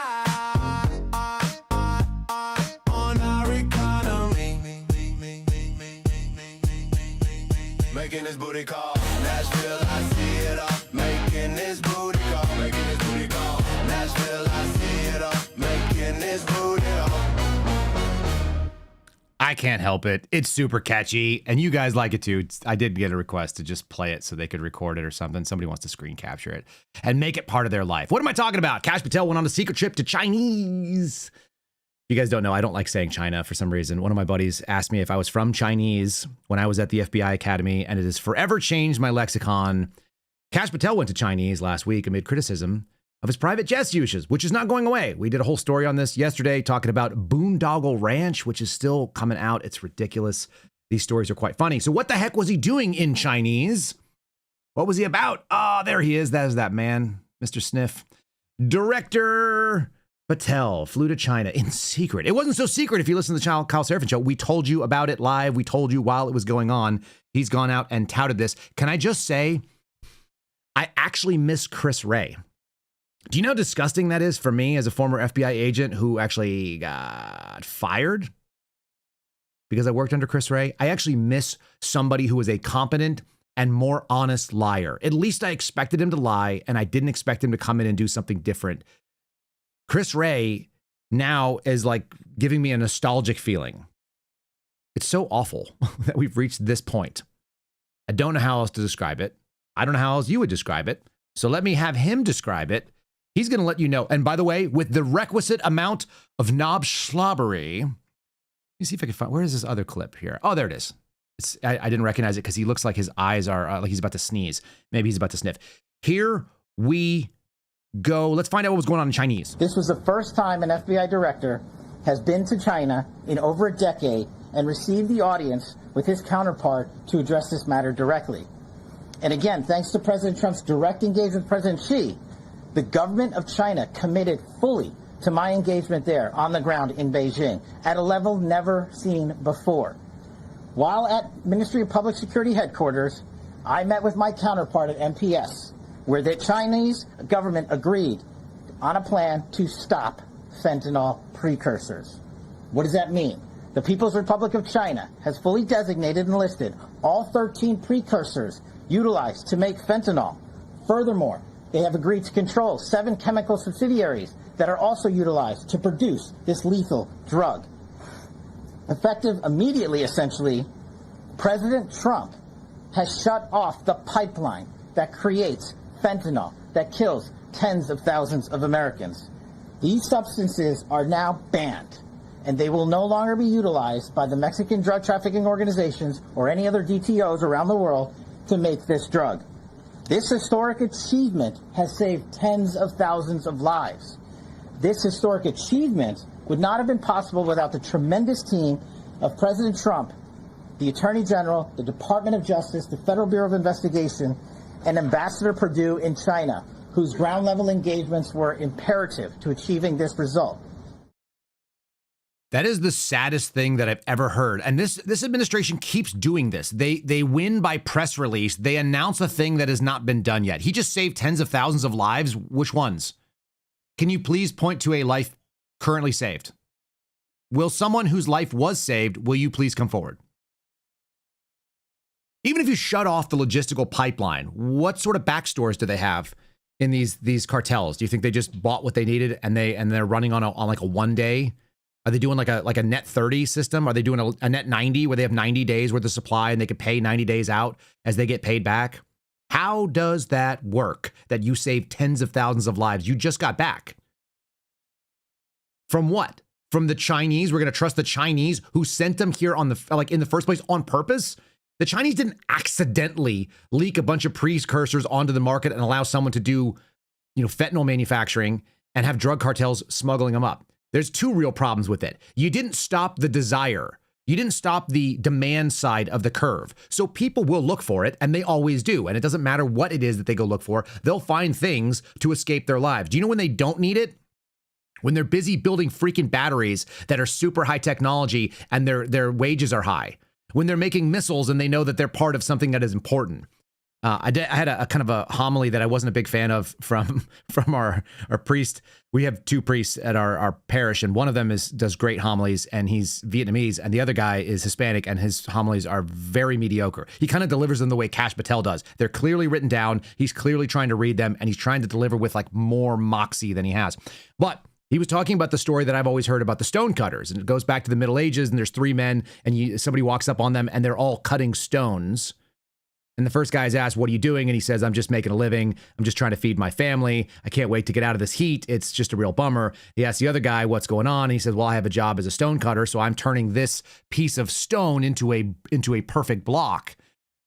Making his booty call. Nashville, I see it all. Making his booty call. Making his booty call. Nashville, I see it all. Making his booty call. I can't help it. It's super catchy, and you guys like it too. I did get a request to just play it so they could record it or something. Somebody wants to screen capture it and make it part of their life. What am I talking about? Kash Patel went on a secret trip to Chinese. If you guys don't know, I don't like saying China for some reason. One of my buddies asked me if I was from Chinese when I was at the FBI Academy, and it has forever changed my lexicon. Kash Patel went to Chinese last week amid criticism of his private jet uses, which is not going away. We did a whole story on this yesterday talking about Boondoggle Ranch, which is still coming out. It's ridiculous. These stories are quite funny. So what the heck was he doing in Chinese? What was he about? Oh, there he is. That is that man, Mr. Sniff. Director Patel flew to China in secret. It wasn't so secret if you listen to the Kyle Seraphin Show. We told you about it live. We told you while it was going on. He's gone out and touted this. Can I just say, I actually miss Chris Wray. Do you know how disgusting that is for me as a former FBI agent who actually got fired because I worked under Chris Wray? I actually miss somebody who was a competent and more honest liar. At least I expected him to lie, and I didn't expect him to come in and do something different. Chris Wray now is like giving me a nostalgic feeling. It's so awful that we've reached this point. I don't know how else to describe it. I don't know how else you would describe it. So let me have him describe it. He's going to let you know. And by the way, with the requisite amount of knob slobbery, let me see if I can find, where is this other clip here? Oh, there it is. I didn't recognize it because he looks like his eyes are like he's about to sneeze. Maybe he's about to sniff. Here we go. Let's find out what was going on in Chinese. This was the first time an FBI director has been to China in over a decade and received the audience with his counterpart to address this matter directly. And again, thanks to President Trump's direct engagement with President Xi, the government of China committed fully to my engagement there on the ground in Beijing at a level never seen before. While at Ministry of Public Security headquarters, I met with my counterpart at MPS, where the Chinese government agreed on a plan to stop fentanyl precursors. What does that mean? The People's Republic of China has fully designated and listed all 13 precursors utilized to make fentanyl. Furthermore, they have agreed to control 7 chemical subsidiaries that are also utilized to produce this lethal drug. Effective immediately, essentially, President Trump has shut off the pipeline that creates fentanyl that kills tens of thousands of Americans. These substances are now banned, and they will no longer be utilized by the Mexican drug trafficking organizations or any other DTOs around the world to make this drug. This historic achievement has saved tens of thousands of lives. This historic achievement would not have been possible without the tremendous team of President Trump, the Attorney General, the Department of Justice, the Federal Bureau of Investigation, and Ambassador Perdue in China, whose ground-level engagements were imperative to achieving this result. That is the saddest thing that I've ever heard. And this administration keeps doing this. They win by press release. They announce a thing that has not been done yet. He just saved tens of thousands of lives. Which ones? Can you please point to a life currently saved? Will someone whose life was saved, will you please come forward? Even if you shut off the logistical pipeline, what sort of backstores do they have in these cartels? Do you think they just bought what they needed and they're running on like a 1 day? Are they doing like a net 30 system? Are they doing a net 90 where they have 90 days worth of supply and they could pay 90 days out as they get paid back? How does that work that you save tens of thousands of lives? You just got back. From what? From the Chinese? We're going to trust the Chinese who sent them here in the first place on purpose? The Chinese didn't accidentally leak a bunch of precursors onto the market and allow someone to do, fentanyl manufacturing and have drug cartels smuggling them up. There's 2 real problems with it. You didn't stop the desire. You didn't stop the demand side of the curve. So people will look for it, and they always do. And it doesn't matter what it is that they go look for. They'll find things to escape their lives. Do you know when they don't need it? When they're busy building freaking batteries that are super high technology and their wages are high. When they're making missiles and they know that they're part of something that is important. I had a kind of a homily that I wasn't a big fan of from our priest. We have 2 priests at our parish, and one of them does great homilies, and he's Vietnamese, and the other guy is Hispanic, and his homilies are very mediocre. He kind of delivers them the way Kash does. They're clearly written down. He's clearly trying to read them, and he's trying to deliver with like more moxie than he has. But he was talking about the story that I've always heard about the stonecutters, and it goes back to the Middle Ages, and there's 3 men, and somebody walks up on them, and they're all cutting stones. And the first guy's asked, what are you doing? And he says, I'm just making a living. I'm just trying to feed my family. I can't wait to get out of this heat. It's just a real bummer. He asks the other guy, what's going on? And he says, well, I have a job as a stone cutter, so I'm turning this piece of stone into a perfect block.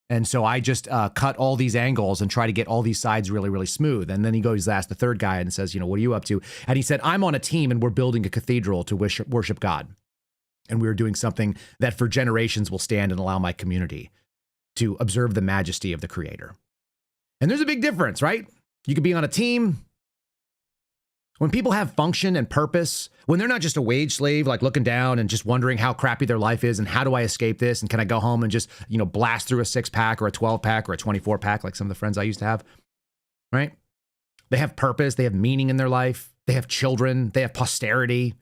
And so I just cut all these angles and try to get all these sides really, really smooth. And then he goes to ask the third guy and says, what are you up to? And he said, I'm on a team and we're building a cathedral to worship God. And we're doing something that for generations will stand and allow my community to observe the majesty of the Creator. And there's a big difference, right? You could be on a team. When people have function and purpose, when they're not just a wage slave, like looking down and just wondering how crappy their life is and how do I escape this? And can I go home and just, blast through a 6-pack or a 12-pack or a 24-pack like some of the friends I used to have, right? They have purpose. They have meaning in their life. They have children. They have posterity.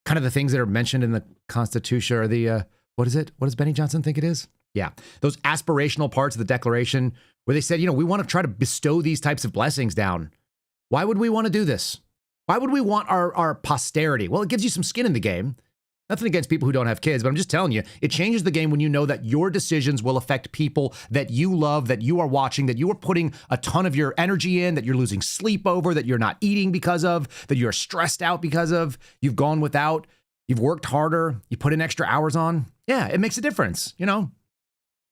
Kind of the things that are mentioned in the Constitution or the, what is it? What does Benny Johnson think it is? Yeah, those aspirational parts of the Declaration where they said, we want to try to bestow these types of blessings down. Why would we want to do this? Why would we want our posterity? Well, it gives you some skin in the game. Nothing against people who don't have kids, but I'm just telling you, it changes the game when you know that your decisions will affect people that you love, that you are watching, that you are putting a ton of your energy in, that you're losing sleep over, that you're not eating because of, that you're stressed out because of, you've gone without, you've worked harder, you put in extra hours on. Yeah, it makes a difference,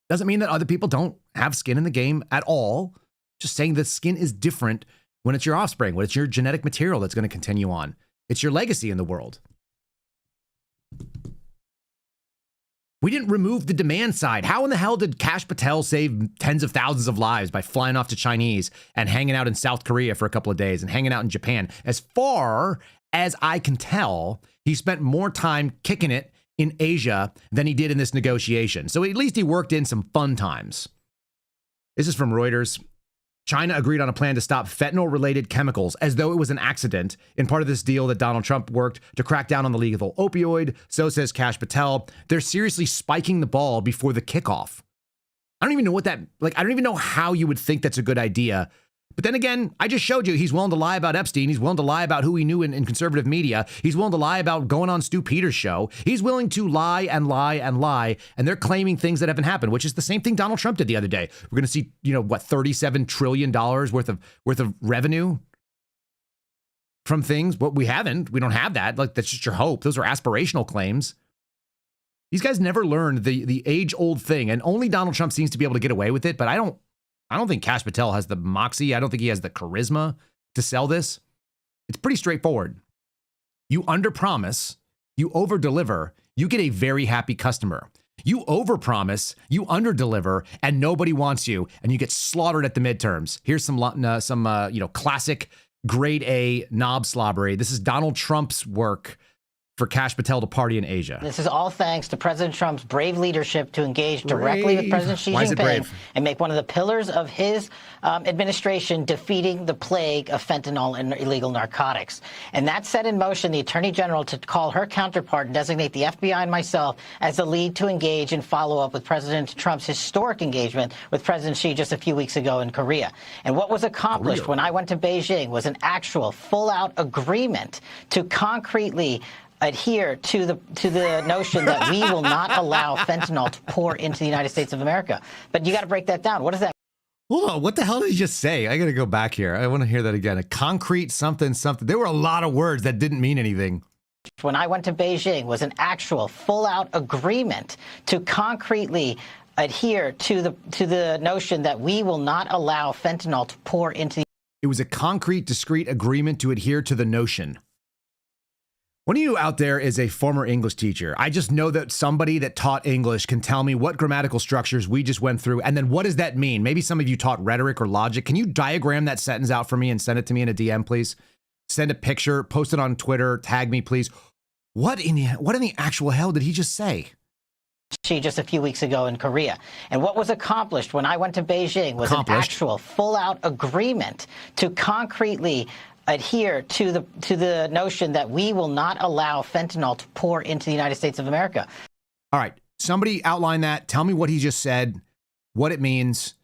Doesn't mean that other people don't have skin in the game at all. Just saying that skin is different when it's your offspring, when it's your genetic material that's going to continue on. It's your legacy in the world. We didn't remove the demand side. How in the hell did Kash Patel save tens of thousands of lives by flying off to Chinese and hanging out in South Korea for a couple of days and hanging out in Japan? As far as I can tell, he spent more time kicking it in Asia than he did in this negotiation. So at least he worked in some fun times. This is from Reuters. China agreed on a plan to stop fentanyl-related chemicals as though it was an accident in part of this deal that Donald Trump worked to crack down on the lethal opioid. So says Kash Patel. They're seriously spiking the ball before the kickoff. I don't even know what that, I don't even know how you would think that's a good idea. But then again, I just showed you he's willing to lie about Epstein. He's willing to lie about who he knew in conservative media. He's willing to lie about going on Stu Peters' show. He's willing to lie and lie and lie. And they're claiming things that haven't happened, which is the same thing Donald Trump did the other day. We're going to see, $37 trillion worth of revenue from things. But we haven't. We don't have that. That's just your hope. Those are aspirational claims. These guys never learned the age-old thing. And only Donald Trump seems to be able to get away with it. But I don't think Kash Patel has the moxie. I don't think he has the charisma to sell this. It's pretty straightforward. You underpromise, you overdeliver, you get a very happy customer. You overpromise, you underdeliver, and nobody wants you, and you get slaughtered at the midterms. Here's some classic grade A knob slobbery. This is Donald Trump's work for Kash Patel to party in Asia. This is all thanks to President Trump's brave leadership to engage directly with President Xi Jinping and make one of the pillars of his administration defeating the plague of fentanyl and illegal narcotics. And that set in motion the Attorney General to call her counterpart and designate the FBI and myself as the lead to engage and follow up with President Trump's historic engagement with President Xi just a few weeks ago in Korea. And what was accomplished when I went to Beijing was an actual full-out agreement to concretely adhere to the notion that we will not allow fentanyl to pour into the United States of America. But you got to break that down. What does that mean? Hold on. What the hell did he just say? I got to go back here. I want to hear that again. A concrete something. There were a lot of words that didn't mean anything. When I went to Beijing was an actual full-out agreement to concretely adhere to the notion that we will not allow fentanyl to pour into the... It was a concrete, discrete agreement to adhere to the notion. One of you out there is a former English teacher. I just know that somebody that taught English can tell me what grammatical structures we just went through, and then what does that mean? Maybe some of you taught rhetoric or logic. Can you diagram that sentence out for me and send it to me in a DM, please? Send a picture, post it on Twitter, tag me, please. What in the actual hell did he just say? Just a few weeks ago in Korea. And what was accomplished when I went to Beijing was an actual full-out agreement to concretely adhere to the notion that we will not allow fentanyl to pour into the United States of America. All right. Somebody outline that. Tell me what he just said, what it means.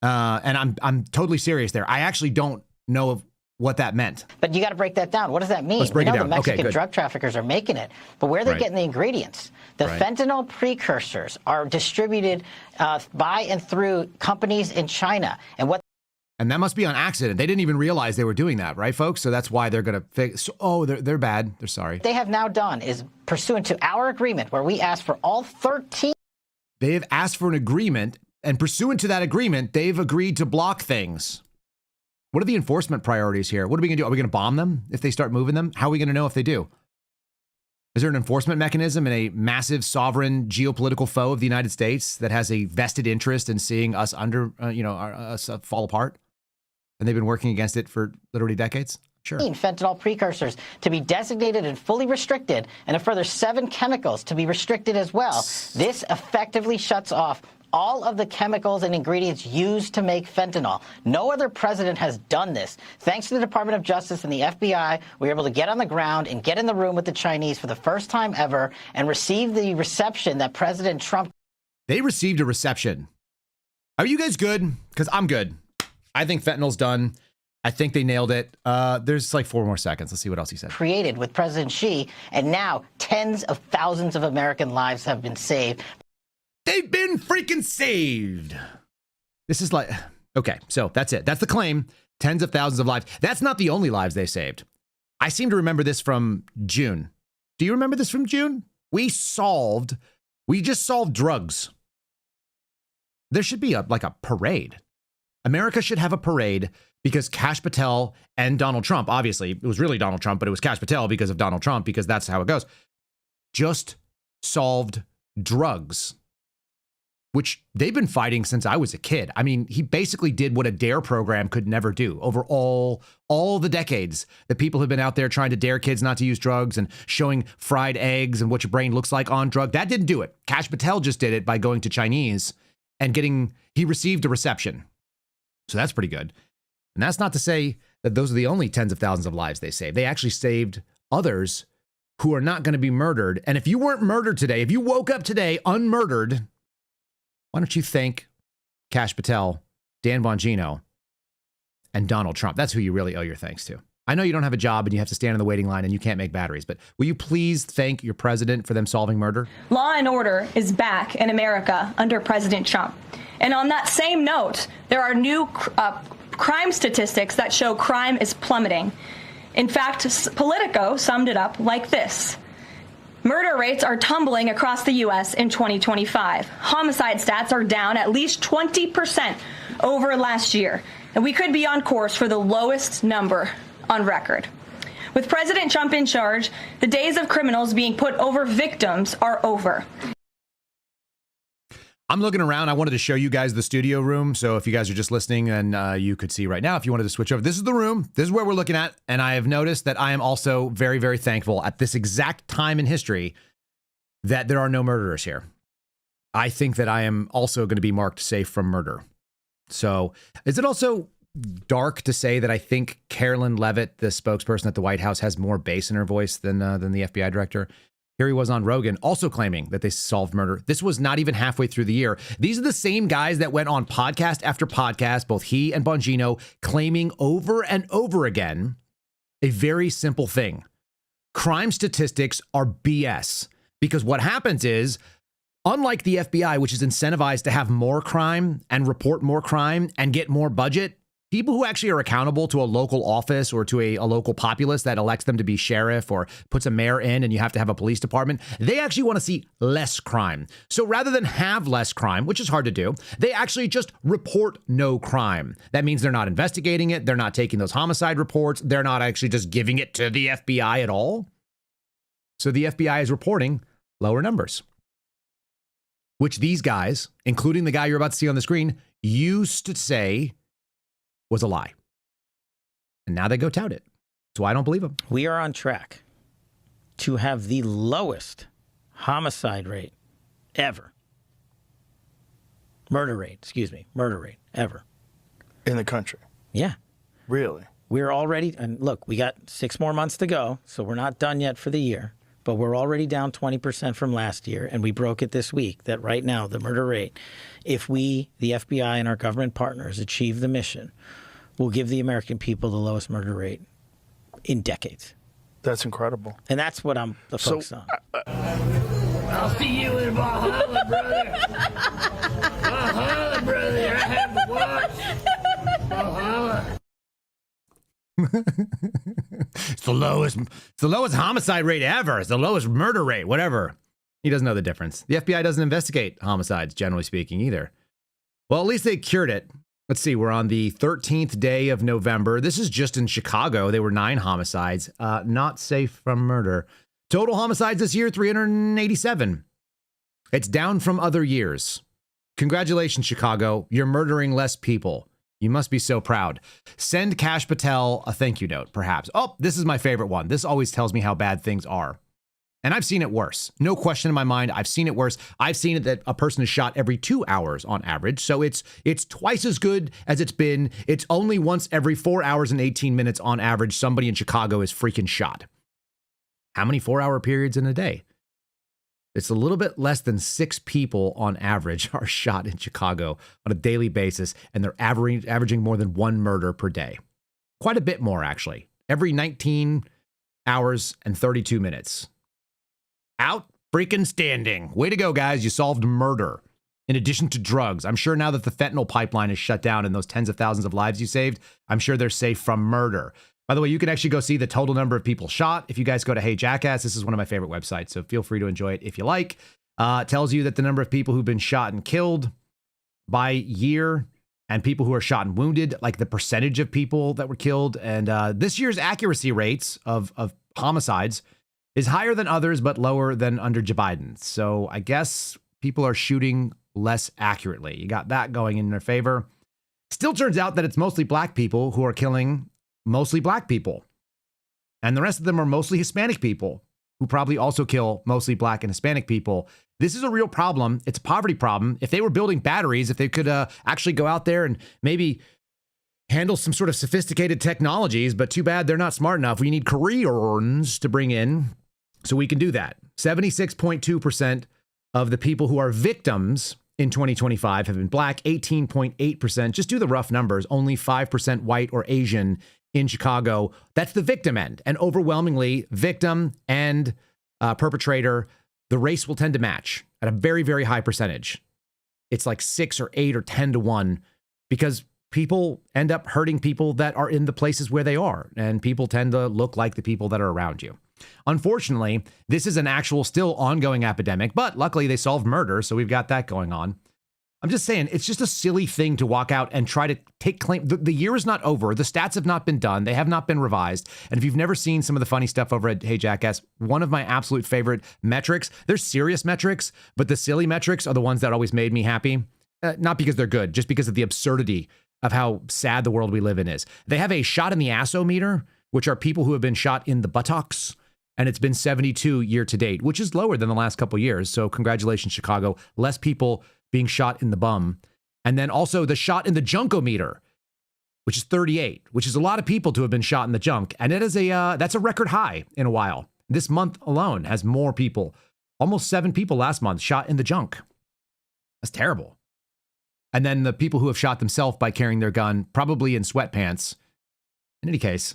And I'm totally serious there. I actually don't know what that meant. But you got to break that down. What does that mean? Let's break it down. The Mexican drug traffickers are making it, but where are they getting the ingredients? The fentanyl precursors are distributed by and through companies in China. And that must be on accident. They didn't even realize they were doing that, right, folks? So that's why they're going to fix. Oh, they're bad. They're sorry. They have now done is pursuant to our agreement where we asked for all 13. They have asked for an agreement, and pursuant to that agreement, they've agreed to block things. What are the enforcement priorities here? What are we going to do? Are we going to bomb them if they start moving them? How are we going to know if they do? Is there an enforcement mechanism in a massive sovereign geopolitical foe of the United States that has a vested interest in seeing us us fall apart? And they've been working against it for literally decades? Sure. Fentanyl precursors to be designated and fully restricted, and a further 7 chemicals to be restricted as well. This effectively shuts off all of the chemicals and ingredients used to make fentanyl. No other president has done this. Thanks to the Department of Justice and the FBI, we were able to get on the ground and get in the room with the Chinese for the first time ever and receive the reception that President Trump... They received a reception. Are you guys good? Because I'm good. I think fentanyl's done. I think they nailed it. There's like 4 more seconds. Let's see what else he said. ...created with President Xi, and now tens of thousands of American lives have been saved. They've been freaking saved. This is like, okay, so that's it. That's the claim. Tens of thousands of lives. That's not the only lives they saved. I seem to remember this from June. Do you remember this from June? We just solved drugs. There should be a parade. America should have a parade because Kash Patel and Donald Trump, obviously, it was really Donald Trump, but it was Kash Patel because of Donald Trump, because that's how it goes, just solved drugs, which they've been fighting since I was a kid. I mean, he basically did what a DARE program could never do over all the decades that people have been out there trying to dare kids not to use drugs and showing fried eggs and what your brain looks like on drug. That didn't do it. Kash Patel just did it by going to Chinese and he received a reception. So that's pretty good. And that's not to say that those are the only tens of thousands of lives they saved. They actually saved others who are not going to be murdered. And if you weren't murdered today, if you woke up today unmurdered, why don't you thank Kash Patel, Dan Bongino, and Donald Trump? That's who you really owe your thanks to. I know you don't have a job and you have to stand in the waiting line and you can't make batteries, but will you please thank your president for them solving murder? Law and order is back in America under President Trump. And on that same note, there are new crime statistics that show crime is plummeting. In fact, Politico summed it up like this. Murder rates are tumbling across the U.S. in 2025. Homicide stats are down at least 20% over last year, and we could be on course for the lowest number on record. With President Trump in charge, the days of criminals being put over victims are over. I'm looking around. I wanted to show you guys the studio room. So if you guys are just listening, and you could see right now, if you wanted to switch over, this is the room. This is where we're looking at. And I have noticed that I am also very, very thankful at this exact time in history that there are no murderers here. I think that I am also going to be marked safe from murder. So is it also dark to say that I think Carolyn Levitt, the spokesperson at the White House, has more bass in her voice than the FBI director? Here he was on Rogan, also claiming that they solved murder. This was not even halfway through the year. These are the same guys that went on podcast after podcast, both he and Bongino, claiming over and over again a very simple thing. Crime statistics are BS. Because what happens is, unlike the FBI, which is incentivized to have more crime and report more crime and get more budget, people who actually are accountable to a local office or to a local populace that elects them to be sheriff or puts a mayor in and you have to have a police department, they actually want to see less crime. So rather than have less crime, which is hard to do, they actually just report no crime. That means they're not investigating it. They're not taking those homicide reports. They're not actually just giving it to the FBI at all. So the FBI is reporting lower numbers, which these guys, including the guy you're about to see on the screen, used to say was a lie. And now they go tout it. So I don't believe them. We are on track to have the lowest homicide rate ever. Murder rate ever. In the country? Yeah. Really? We're already, and look, we got 6 more months to go, so we're not done yet for the year, but we're already down 20% from last year, and we broke it this week that right now, the murder rate, if we, the FBI and our government partners, achieve the mission, will give the American people the lowest murder rate in decades. That's incredible. And that's what I'm focused on. I'll see you in Valhalla, brother. Valhalla, brother. I have to watch Valhalla. It's the lowest homicide rate ever. It's the lowest murder rate, whatever. He doesn't know the difference. The FBI doesn't investigate homicides, generally speaking, either. Well, at least they cured it. Let's see. We're on the 13th day of November. This is just in Chicago. There were 9 homicides, not safe from murder. Total homicides this year, 387. It's down from other years. Congratulations, Chicago. You're murdering less people. You must be so proud. Send Kash Patel a thank you note, perhaps. Oh, this is my favorite one. This always tells me how bad things are. And I've seen it worse. No question in my mind. I've seen it worse. I've seen it that a person is shot every 2 hours on average. So it's twice as good as it's been. It's only once every 4 hours and 18 minutes on average somebody in Chicago is freaking shot. How many 4-hour periods in a day? It's a little bit less than 6 people on average are shot in Chicago on a daily basis, and they're averaging more than 1 murder per day. Quite a bit more, actually. Every 19 hours and 32 minutes. Out freaking standing. Way to go, guys. You solved murder. In addition to drugs. I'm sure now that the fentanyl pipeline is shut down and those tens of thousands of lives you saved, I'm sure they're safe from murder. By the way, you can actually go see the total number of people shot. If you guys go to Hey Jackass, this is one of my favorite websites, so feel free to enjoy it if you like. It tells you that the number of people who've been shot and killed by year and people who are shot and wounded, like the percentage of people that were killed. And this year's accuracy rates of homicides is higher than others, but lower than under Joe Biden. So I guess people are shooting less accurately. You got that going in their favor. Still turns out that it's mostly black people who are killing mostly black people. And the rest of them are mostly Hispanic people who probably also kill mostly black and Hispanic people. This is a real problem. It's a poverty problem. If they were building batteries, if they could actually go out there and maybe handle some sort of sophisticated technologies, but too bad they're not smart enough. We need Koreans to bring in so we can do that. 76.2% of the people who are victims in 2025 have been black, 18.8%. Just do the rough numbers, only 5% white or Asian in Chicago. That's the victim end. And overwhelmingly, victim and perpetrator, the race will tend to match at a very, very high percentage. It's like 6 or 8 or 10 to 1 because people end up hurting people that are in the places where they are. And people tend to look like the people that are around you. Unfortunately, this is an actual still ongoing epidemic, but luckily they solved murder, so we've got that going on. I'm just saying, it's just a silly thing to walk out and try to take claim. The year is not over. The stats have not been done. They have not been revised. And if you've never seen some of the funny stuff over at Hey Jackass, one of my absolute favorite metrics, they're serious metrics, but the silly metrics are the ones that always made me happy. Not because they're good, just because of the absurdity of how sad the world we live in is. They have a shot in the ass-o-meter, which are people who have been shot in the buttocks. And it's been 72 year to date, which is lower than the last couple of years. So congratulations, Chicago. Less people being shot in the bum. And then also the shot in the junkometer, which is 38, which is a lot of people to have been shot in the junk. And it is that's a record high in a while. This month alone has more people, almost 7 people last month shot in the junk. That's terrible. And then the people who have shot themselves by carrying their gun, probably in sweatpants. In any case,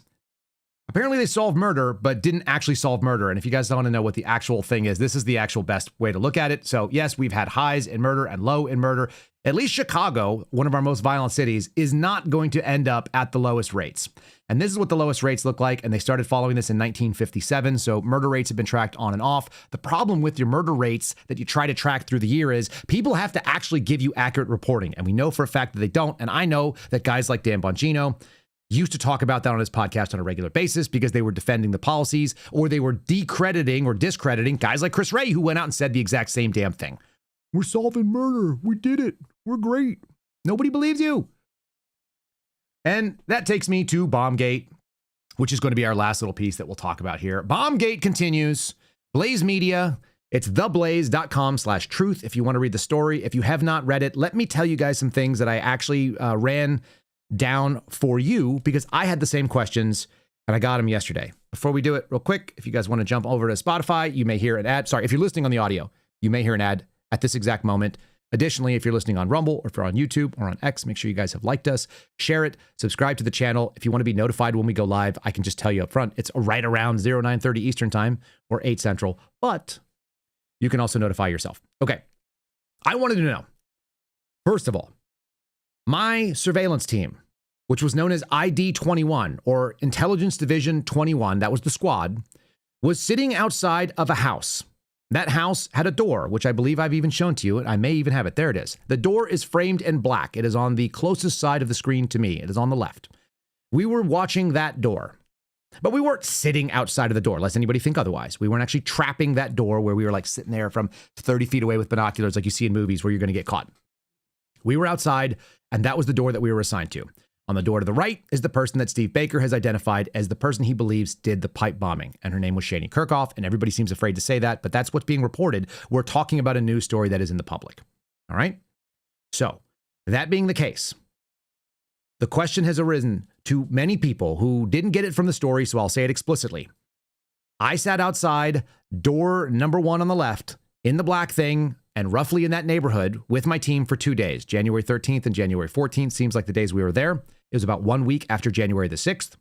apparently they solved murder, but didn't actually solve murder. And if you guys don't want to know what the actual thing is, this is the actual best way to look at it. So yes, we've had highs in murder and low in murder. At least Chicago, one of our most violent cities, is not going to end up at the lowest rates. And this is what the lowest rates look like. And they started following this in 1957. So murder rates have been tracked on and off. The problem with your murder rates that you try to track through the year is people have to actually give you accurate reporting. And we know for a fact that they don't. And I know that guys like Dan Bongino used to talk about that on his podcast on a regular basis because they were defending the policies or they were decrediting or discrediting guys like Chris Wray, who went out and said the exact same damn thing. We're solving murder. We did it. We're great. Nobody believes you. And that takes me to Bombgate, which is going to be our last little piece that we'll talk about here. Bombgate continues. Blaze Media. It's theblaze.com/truth if you want to read the story. If you have not read it, let me tell you guys some things that I actually ran down for you because I had the same questions and I got them yesterday. Before we do it real quick, if you guys want to jump over to Spotify, you may hear an ad. Sorry, if you're listening on the audio, you may hear an ad at this exact moment. Additionally, if you're listening on Rumble or if you're on YouTube or on X, make sure you guys have liked us, share it, subscribe to the channel. If you want to be notified when we go live, I can just tell you up front, it's right around 0930 Eastern time or 8 Central, but you can also notify yourself. Okay. I wanted to know, first of all, my surveillance team, which was known as ID 21 or Intelligence Division 21, that was the squad, was sitting outside of a house. That house had a door, which I believe I've even shown to you. And I may even have it. There it is. The door is framed in black. It is on the closest side of the screen to me. It is on the left. We were watching that door, but we weren't sitting outside of the door, lest anybody think otherwise. We weren't actually trapping that door where we were like sitting there from 30 feet away with binoculars like you see in movies where you're going to get caught. We were outside, and that was the door that we were assigned to. On the door to the right is the person that Steve Baker has identified as the person he believes did the pipe bombing. And her name was Shani Kirkhoff. And everybody seems afraid to say that, but that's what's being reported. We're talking about a news story that is in the public. All right. So that being the case, the question has arisen to many people who didn't get it from the story. So I'll say it explicitly. I sat outside door number 1 on the left in the black thing and roughly in that neighborhood with my team for 2 days, January 13th and January 14th. Seems like the days we were there. It was about 1 week after January the 6th.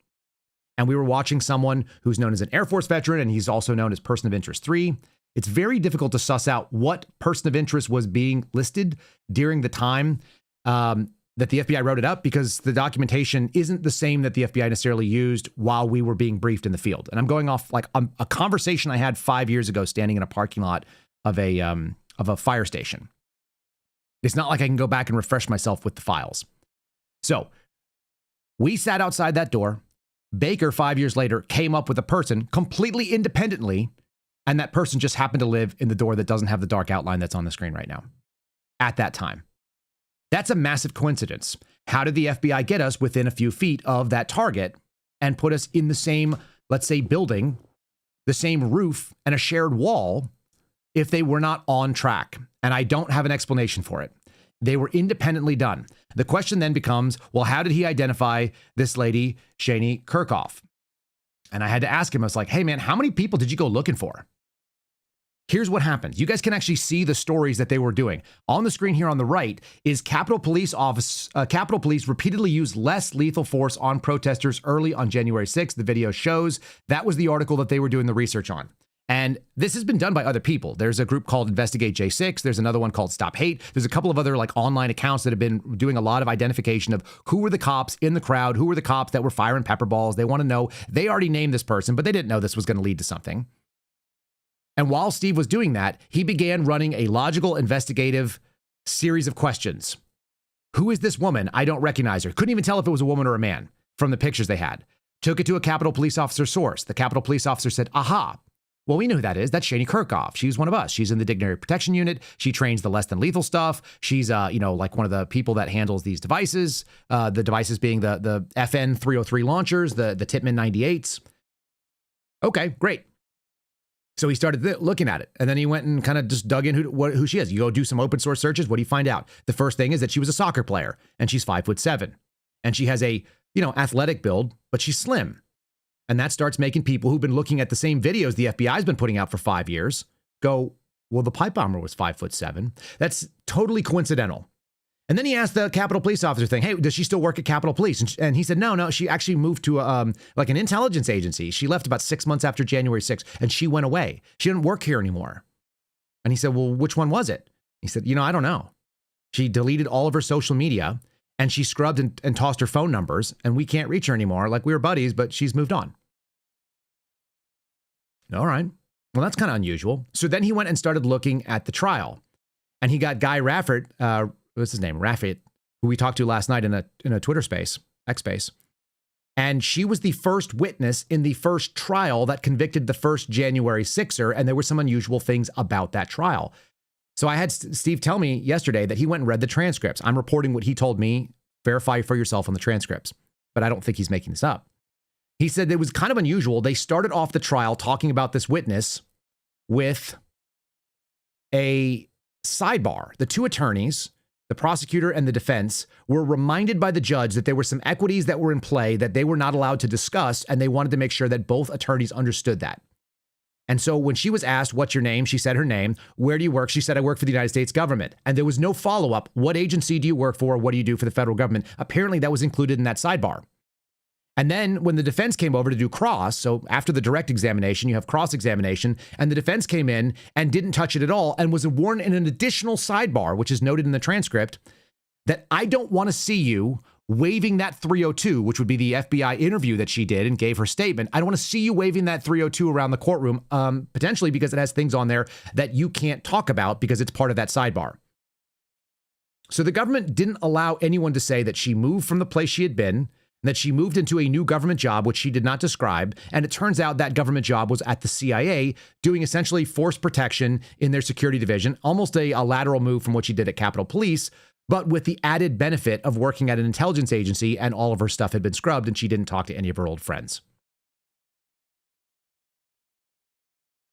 And we were watching someone who's known as an Air Force veteran, and he's also known as Person of Interest 3. It's very difficult to suss out what person of interest was being listed during the time that the FBI wrote it up because the documentation isn't the same that the FBI necessarily used while we were being briefed in the field. And I'm going off like a conversation I had 5 years ago standing in a parking lot of a fire station. It's not like I can go back and refresh myself with the files. So we sat outside that door. Baker, 5 years later, came up with a person completely independently And that person just happened to live in the door that doesn't have the dark outline that's on the screen right now at that time. That's a massive coincidence. How did the FBI get us within a few feet of that target and put us in the same, let's say, building, the same roof and a shared wall if they were not on track? And I don't have an explanation for it. They were independently done. The question then becomes, well, how did he identify this lady, Shani Kirkhoff? And I had to ask him, I was like, hey man, how many people did you go looking for? Here's what happened. You guys can actually see the stories that they were doing. On the screen here on the right is Capitol Police repeatedly used less lethal force on protesters early on January 6th. The video shows that was the article that they were doing the research on. And this has been done by other people. There's a group called Investigate J6. There's another one called Stop Hate. There's a couple of other like online accounts that have been doing a lot of identification of who were the cops in the crowd, who were the cops that were firing pepper balls. They want to know. They already named this person, but they didn't know this was going to lead to something. And while Steve was doing that, he began running a logical, investigative series of questions. Who is this woman? I don't recognize her. Couldn't even tell if it was a woman or a man from the pictures they had. Took it to a Capitol Police officer source. The Capitol Police officer said, aha. Well, we know who that is. That's Shani Kirkhoff. She's one of us. She's in the Dignitary Protection Unit. She trains the less than lethal stuff. She's, like one of the people that handles these devices. The devices being the FN 303 launchers, the Tippmann 98s. Okay, great. So he started looking at it, and then he went and kind of just dug in who she is. You go do some open source searches. What do you find out? The first thing is that she was a soccer player, and she's 5'7", and she has a athletic build, but she's slim. And that starts making people who've been looking at the same videos the FBI's been putting out for 5 years go, well, the pipe bomber was 5'7". That's totally coincidental. And then he asked the Capitol Police officer thing, hey, does she still work at Capitol Police? And he said, no, she actually moved to like an intelligence agency. She left about 6 months after January 6th, and she went away. She didn't work here anymore. And he said, well, which one was it? He said, I don't know. She deleted all of her social media, and she scrubbed and tossed her phone numbers, and we can't reach her anymore. Like, we were buddies, but she's moved on. All right. Well, that's kind of unusual. So then he went and started looking at the trial, and he got Guy Raffert, what's his name? Raffet, who we talked to last night in a Twitter space, X space. And she was the first witness in the first trial that convicted the first January 6er. And there were some unusual things about that trial. So I had Steve tell me yesterday that he went and read the transcripts. I'm reporting what he told me. Verify for yourself on the transcripts. But I don't think he's making this up. He said it was kind of unusual. They started off the trial talking about this witness with a sidebar. The two attorneys, the prosecutor and the defense, were reminded by the judge that there were some equities that were in play that they were not allowed to discuss, and they wanted to make sure that both attorneys understood that. And so when she was asked, what's your name? She said her name. Where do you work? She said, I work for the United States government. And there was no follow-up. What agency do you work for? What do you do for the federal government? Apparently that was included in that sidebar. And then when the defense came over to do cross, so after the direct examination, you have cross-examination, and the defense came in and didn't touch it at all and was warned in an additional sidebar, which is noted in the transcript, that I don't want to see you waving that 302, which would be the FBI interview that she did and gave her statement. I don't want to see you waving that 302 around the courtroom, potentially because it has things on there that you can't talk about because it's part of that sidebar. So the government didn't allow anyone to say that she moved from the place she had been, that she moved into a new government job, which she did not describe. And it turns out that government job was at the CIA doing essentially force protection in their security division, almost a lateral move from what she did at Capitol Police, but with the added benefit of working at an intelligence agency, and all of her stuff had been scrubbed and she didn't talk to any of her old friends.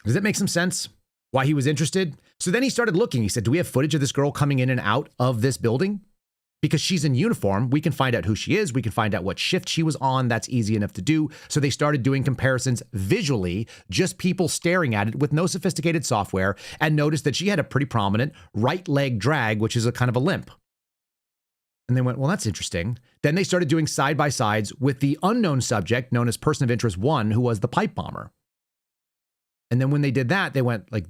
Does that make some sense? Why he was interested? So then he started looking. He said, do we have footage of this girl coming in and out of this building? Because she's in uniform, we can find out who she is. We can find out what shift she was on. That's easy enough to do. So they started doing comparisons visually, just people staring at it with no sophisticated software, and noticed that she had a pretty prominent right leg drag, which is a kind of a limp. And they went, well, that's interesting. Then they started doing side-by-sides with the unknown subject known as Person of Interest 1, who was the pipe bomber. And then when they did that, they went like,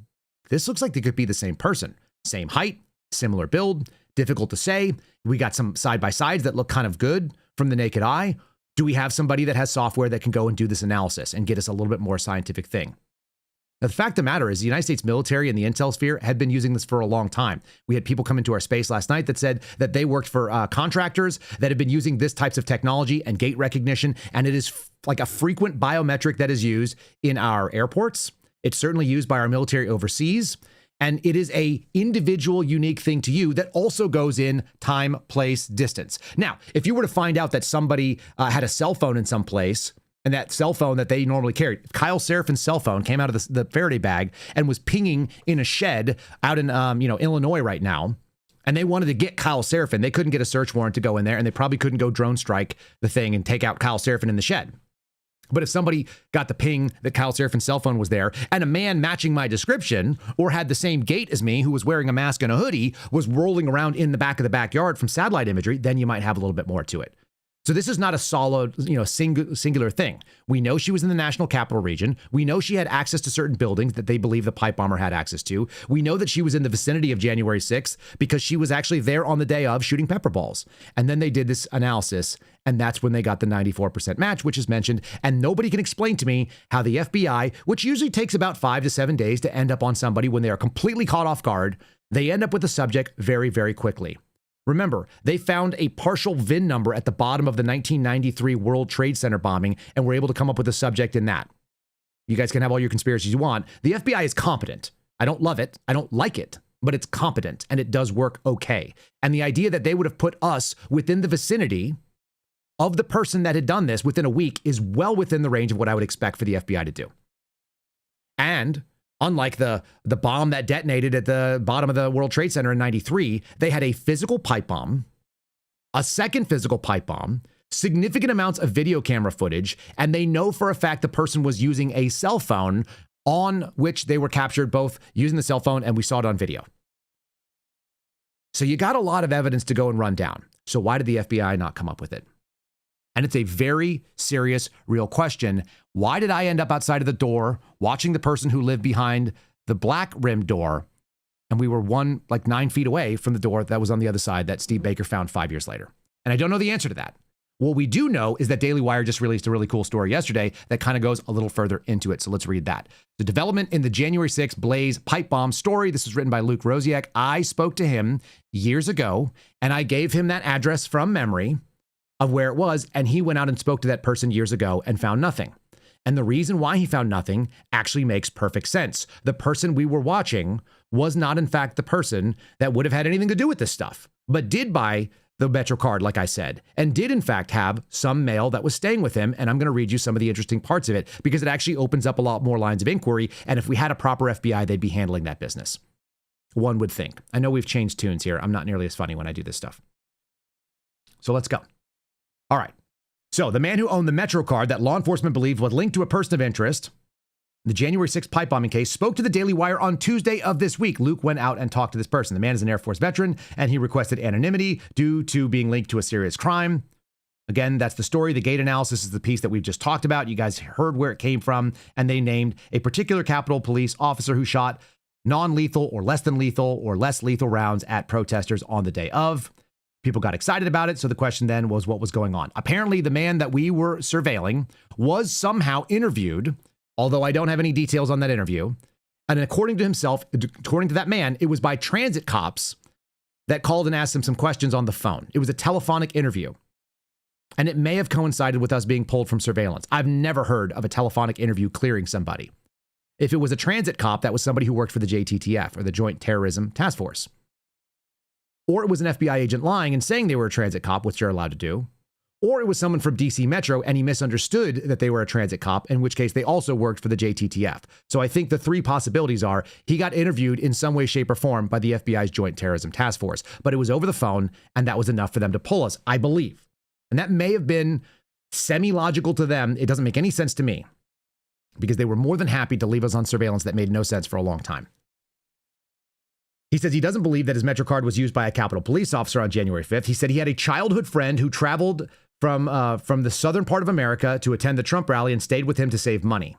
this looks like they could be the same person. Same height, similar build, difficult to say. We got some side-by-sides that look kind of good from the naked eye. Do we have somebody that has software that can go and do this analysis and get us a little bit more scientific thing? Now, the fact of the matter is the United States military and the intel sphere had been using this for a long time. We had people come into our space last night that said that they worked for contractors that have been using this types of technology and gate recognition, and it is like a frequent biometric that is used in our airports, It's certainly used by our military overseas. And it is a individual, unique thing to you that also goes in time, place, distance. Now, if you were to find out that somebody had a cell phone in some place, and that cell phone that they normally carried, Kyle Serafin's cell phone came out of the Faraday bag and was pinging in a shed out in Illinois right now, and they wanted to get Kyle Serafin. They couldn't get a search warrant to go in there, and they probably couldn't go drone strike the thing and take out Kyle Serafin in the shed. But if somebody got the ping that Kyle Serafin's cell phone was there, and a man matching my description or had the same gait as me, who was wearing a mask and a hoodie, was rolling around in the back of the backyard from satellite imagery, then you might have a little bit more to it. So this is not a solid, singular thing. We know she was in the National Capital Region. We know she had access to certain buildings that they believe the pipe bomber had access to. We know that she was in the vicinity of January 6th because she was actually there on the day of shooting pepper balls. And then they did this analysis, and that's when they got the 94% match, which is mentioned. And nobody can explain to me how the FBI, which usually takes about 5 to 7 days to end up on somebody when they are completely caught off guard, they end up with the subject very, very quickly. Remember, they found a partial VIN number at the bottom of the 1993 World Trade Center bombing and were able to come up with a subject in that. You guys can have all your conspiracies you want. The FBI is competent. I don't love it. I don't like it, but it's competent and it does work okay. And the idea that they would have put us within the vicinity of the person that had done this within a week is well within the range of what I would expect for the FBI to do. And unlike the bomb that detonated at the bottom of the World Trade Center in 93, they had a physical pipe bomb, a second physical pipe bomb, significant amounts of video camera footage, and they know for a fact the person was using a cell phone on which they were captured both using the cell phone, and we saw it on video. So you got a lot of evidence to go and run down. So why did the FBI not come up with it? And it's a very serious, real question. Why did I end up outside of the door watching the person who lived behind the black rimmed door, and we were 9 feet away from the door that was on the other side that Steve Baker found 5 years later? And I don't know the answer to that. What we do know is that Daily Wire just released a really cool story yesterday that kind of goes a little further into it. So let's read that. The development in the January 6th Blaze pipe bomb story. This was written by Luke Rosiak. I spoke to him years ago, and I gave him that address from memory of where it was, and he went out and spoke to that person years ago and found nothing. And the reason why he found nothing actually makes perfect sense. The person we were watching was not, in fact, the person that would have had anything to do with this stuff, but did buy the Metro card, like I said, and did, in fact, have some mail that was staying with him. And I'm going to read you some of the interesting parts of it because it actually opens up a lot more lines of inquiry. And if we had a proper FBI, they'd be handling that business. One would think. I know we've changed tunes here. I'm not nearly as funny when I do this stuff. So let's go. All right. So the man who owned the Metro card that law enforcement believed was linked to a person of interest, the January 6th pipe bombing case, spoke to the Daily Wire on Tuesday of this week. Luke went out and talked to this person. The man is an Air Force veteran, and he requested anonymity due to being linked to a serious crime. Again, that's the story. The gate analysis is the piece that we've just talked about. You guys heard where it came from, and they named a particular Capitol Police officer who shot non-lethal or less than lethal or less lethal rounds at protesters on the day of. People got excited about it. So the question then was, what was going on? Apparently, the man that we were surveilling was somehow interviewed, although I don't have any details on that interview. And according to himself, according to that man, it was by transit cops that called and asked him some questions on the phone. It was a telephonic interview. And it may have coincided with us being pulled from surveillance. I've never heard of a telephonic interview clearing somebody. If it was a transit cop, that was somebody who worked for the JTTF, or the Joint Terrorism Task Force. Or it was an FBI agent lying and saying they were a transit cop, which they're allowed to do. Or it was someone from DC Metro and he misunderstood that they were a transit cop, in which case they also worked for the JTTF. So I think the three possibilities are he got interviewed in some way, shape, or form by the FBI's Joint Terrorism Task Force, but it was over the phone, and that was enough for them to pull us, I believe. And that may have been semi-logical to them. It doesn't make any sense to me, because they were more than happy to leave us on surveillance that made no sense for a long time. He says he doesn't believe that his Metro card was used by a Capitol Police officer on January 5th. He said he had a childhood friend who traveled from the southern part of America to attend the Trump rally and stayed with him to save money.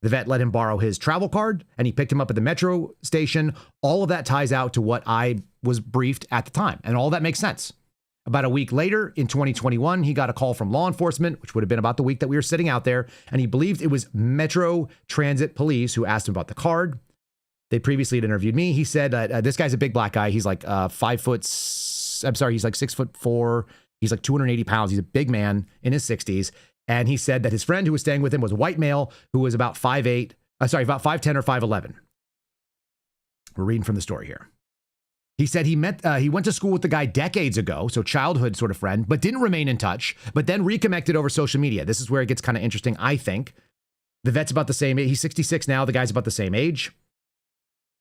The vet let him borrow his travel card, and he picked him up at the Metro station. All of that ties out to what I was briefed at the time, and all that makes sense. About a week later, in 2021, he got a call from law enforcement, which would have been about the week that we were sitting out there, and he believed it was Metro Transit Police who asked him about the card. They previously had interviewed me. He said, this guy's a big black guy. He's like he's like 6'4". He's like 280 pounds. He's a big man in his 60s. And he said that his friend who was staying with him was a white male who was about 5'8", about 5'10 or 5'11. We're reading from the story here. He said he went to school with the guy decades ago, so childhood sort of friend, but didn't remain in touch, but then reconnected over social media. This is where it gets kind of interesting, I think. The vet's about the same age. He's 66 now. The guy's about the same age.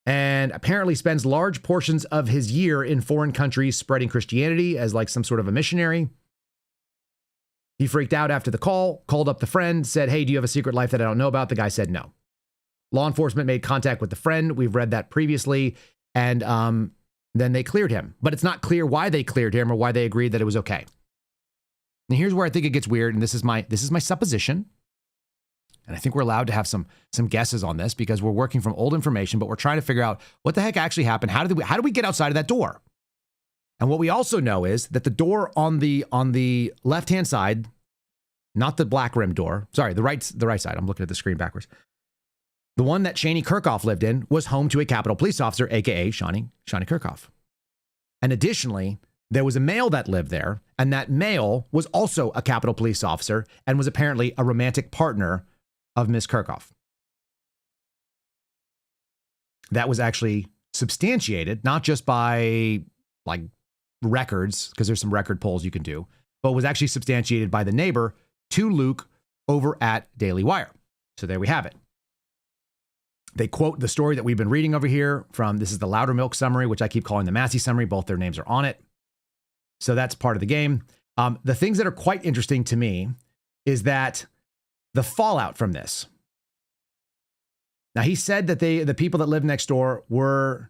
And apparently spends large portions of his year in foreign countries spreading Christianity as like some sort of a missionary. He freaked out after the call, called up the friend, said, hey, do you have a secret life that I don't know about? The guy said no. Law enforcement made contact with the friend. We've read that previously. And then they cleared him. But it's not clear why they cleared him or why they agreed that it was okay. And here's where I think it gets weird. And this is my supposition. And I think we're allowed to have some guesses on this because we're working from old information, but we're trying to figure out what the heck actually happened. How did we get outside of that door? And what we also know is that the door on the left-hand side, not the black rim door, sorry, the right side. I'm looking at the screen backwards. The one that Shani Kirkhoff lived in was home to a Capitol police officer, aka Shani Kirkhoff. And additionally, there was a male that lived there, and that male was also a Capitol police officer and was apparently a romantic partner of Miss Kirkhoff. That was actually substantiated, not just by like records, because there's some record polls you can do, but was actually substantiated by the neighbor to Luke over at Daily Wire. So there we have it. They quote the story that we've been reading over here from, this is the Loudermilk summary, which I keep calling the Massey summary. Both their names are on it. So that's part of the game. The things that are quite interesting to me is that the fallout from this. Now, he said that the people that lived next door were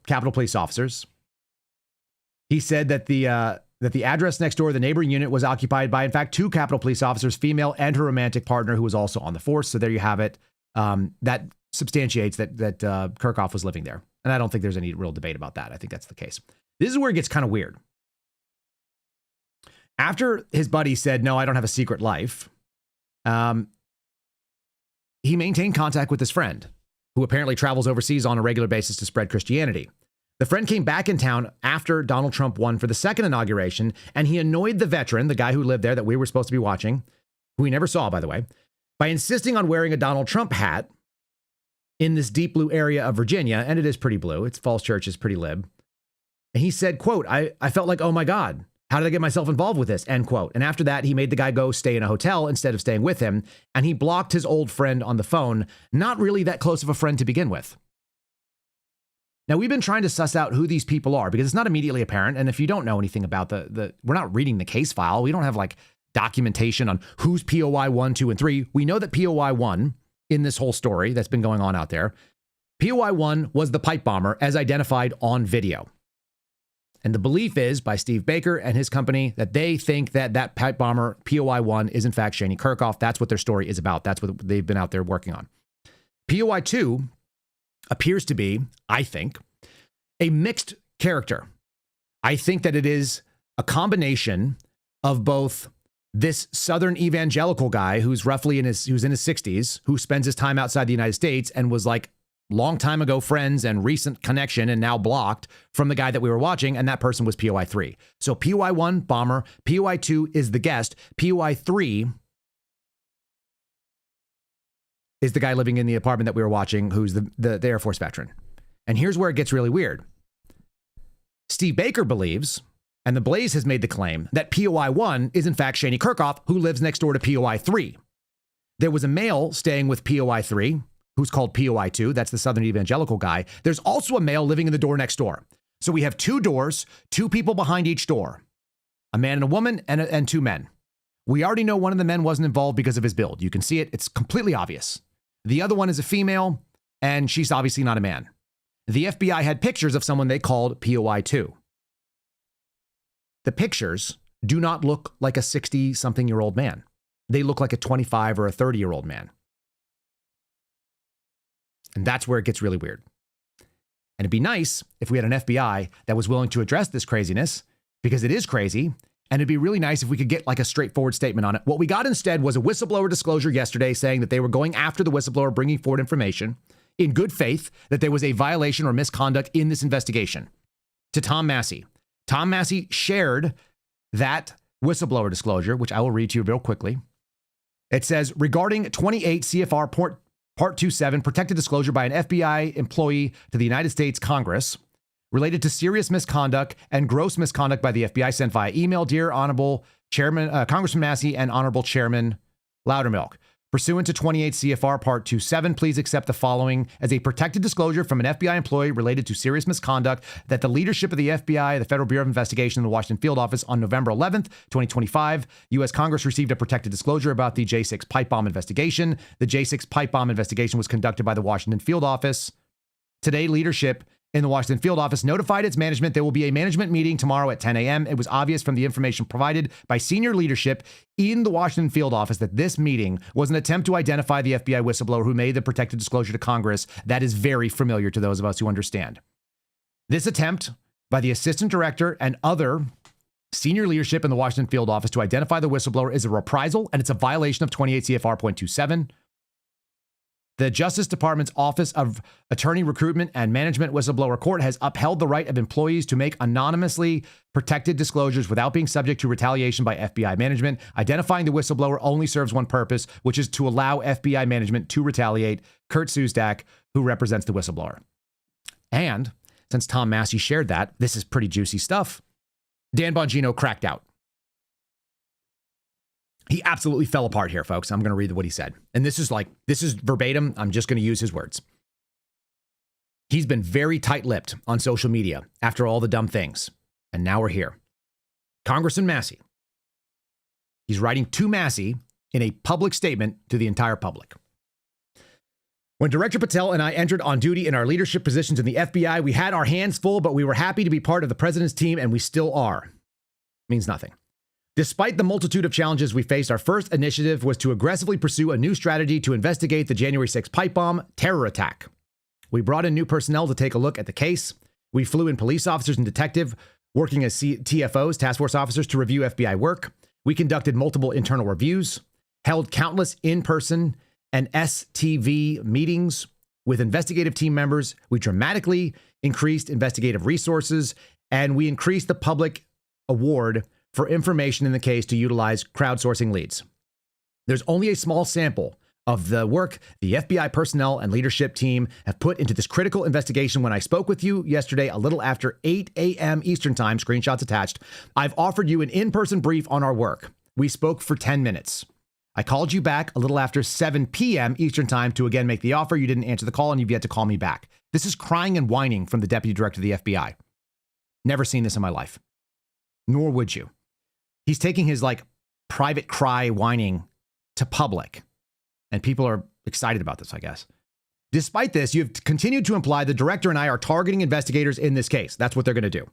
Capitol police officers. He said that the address next door, the neighboring unit, was occupied by, in fact, 2 Capitol police officers, female and her romantic partner, who was also on the force. So there you have it. That substantiates that Kirkhoff was living there. And I don't think there's any real debate about that. I think that's the case. This is where it gets kind of weird. After his buddy said, no, I don't have a secret life, he maintained contact with his friend, who apparently travels overseas on a regular basis to spread Christianity. The friend came back in town after Donald Trump won for the second inauguration, and he annoyed the veteran, the guy who lived there that we were supposed to be watching, who we never saw, by the way, by insisting on wearing a Donald Trump hat in this deep blue area of Virginia, and it is pretty blue. It's Falls Church is pretty lib. And he said, quote, I felt like, oh my God, how did I get myself involved with this? End quote. And after that, he made the guy go stay in a hotel instead of staying with him. And he blocked his old friend on the phone, not really that close of a friend to begin with. Now, we've been trying to suss out who these people are because it's not immediately apparent. And if you don't know anything about we're not reading the case file. We don't have like documentation on who's POI 1, 2, and 3. We know that POI 1 in this whole story that's been going on out there, POI 1 was the pipe bomber as identified on video. And the belief is by Steve Baker and his company that they think that that pipe bomber, POI 1, is in fact Shani Kirkhoff. That's what their story is about. That's what they've been out there working on. POI 2 appears to be, I think, a mixed character. I think that it is a combination of both this Southern evangelical guy who's roughly in his 60s, who spends his time outside the United States and was like long time ago friends and recent connection and now blocked from the guy that we were watching, and that person was POI 3. So POI 1, bomber, POI 2 is the guest, POI 3 is the guy living in the apartment that we were watching, who's the Air Force veteran. And here's where it gets really weird. Steve Baker believes, and the Blaze has made the claim, that POI 1 is in fact Shani Kirkhoff, who lives next door to POI 3. There was a male staying with POI 3, who's called POI 2. That's the Southern evangelical guy. There's also a male living in the door next door. So we have 2 doors, 2 people behind each door, a man and a woman and 2 men. We already know one of the men wasn't involved because of his build. You can see it. It's completely obvious. The other one is a female, and she's obviously not a man. The FBI had pictures of someone they called POI 2. The pictures do not look like a 60-something-year-old man. They look like a 25 or a 30-year-old man. And that's where it gets really weird. And it'd be nice if we had an FBI that was willing to address this craziness, because it is crazy. And it'd be really nice if we could get like a straightforward statement on it. What we got instead was a whistleblower disclosure yesterday saying that they were going after the whistleblower, bringing forward information in good faith that there was a violation or misconduct in this investigation to Tom Massey. Tom Massey shared that whistleblower disclosure, which I will read to you real quickly. It says, regarding 28 CFR Part 27, protected disclosure by an FBI employee to the United States Congress related to serious misconduct and gross misconduct by the FBI sent via email. Dear Honorable Chairman, Congressman Massey and Honorable Chairman Loudermilk, pursuant to 28 CFR Part 27, please accept the following as a protected disclosure from an FBI employee related to serious misconduct that the leadership of the FBI, the Federal Bureau of Investigation, and the Washington Field Office on November 11th, 2025, U.S. Congress received a protected disclosure about the J6 pipe bomb investigation. The J6 pipe bomb investigation was conducted by the Washington Field Office. Today, leadership in the Washington Field Office notified its management there will be a management meeting tomorrow at 10 a.m. It was obvious from the information provided by senior leadership in the Washington Field Office that this meeting was an attempt to identify the FBI whistleblower who made the protected disclosure to Congress. That is very familiar to those of us who understand. This attempt by the assistant director and other senior leadership in the Washington Field Office to identify the whistleblower is a reprisal, and it's a violation of 28 CFR .27. The Justice Department's Office of Attorney Recruitment and Management Whistleblower Court has upheld the right of employees to make anonymously protected disclosures without being subject to retaliation by FBI management. Identifying the whistleblower only serves one purpose, which is to allow FBI management to retaliate. Kurt Susdak, who represents the whistleblower. And since Tom Massey shared that, this is pretty juicy stuff. Dan Bongino cracked out. He absolutely fell apart here, folks. I'm going to read what he said. And this is verbatim. I'm just going to use his words. He's been very tight-lipped on social media after all the dumb things. And now we're here. Congressman Massey. He's writing to Massey in a public statement to the entire public. When Director Patel and I entered on duty in our leadership positions in the FBI, we had our hands full, but we were happy to be part of the president's team, and we still are. Means nothing. Despite the multitude of challenges we faced, our first initiative was to aggressively pursue a new strategy to investigate the January 6th pipe bomb terror attack. We brought in new personnel to take a look at the case. We flew in police officers and detectives working as TFOs, task force officers, to review FBI work. We conducted multiple internal reviews, held countless in-person and STV meetings with investigative team members. We dramatically increased investigative resources, and we increased the public award for information in the case to utilize crowdsourcing leads. There's only a small sample of the work the FBI personnel and leadership team have put into this critical investigation. When I spoke with you yesterday, a little after 8 a.m. Eastern Time, screenshots attached, I've offered you an in-person brief on our work. We spoke for 10 minutes. I called you back a little after 7 p.m. Eastern Time to again make the offer. You didn't answer the call, and you've yet to call me back. This is crying and whining from the deputy director of the FBI. Never seen this in my life. Nor would you. He's taking his private cry whining to public, and people are excited about this, I guess. Despite this, you've continued to imply the director and I are targeting investigators in this case. That's what they're going to do.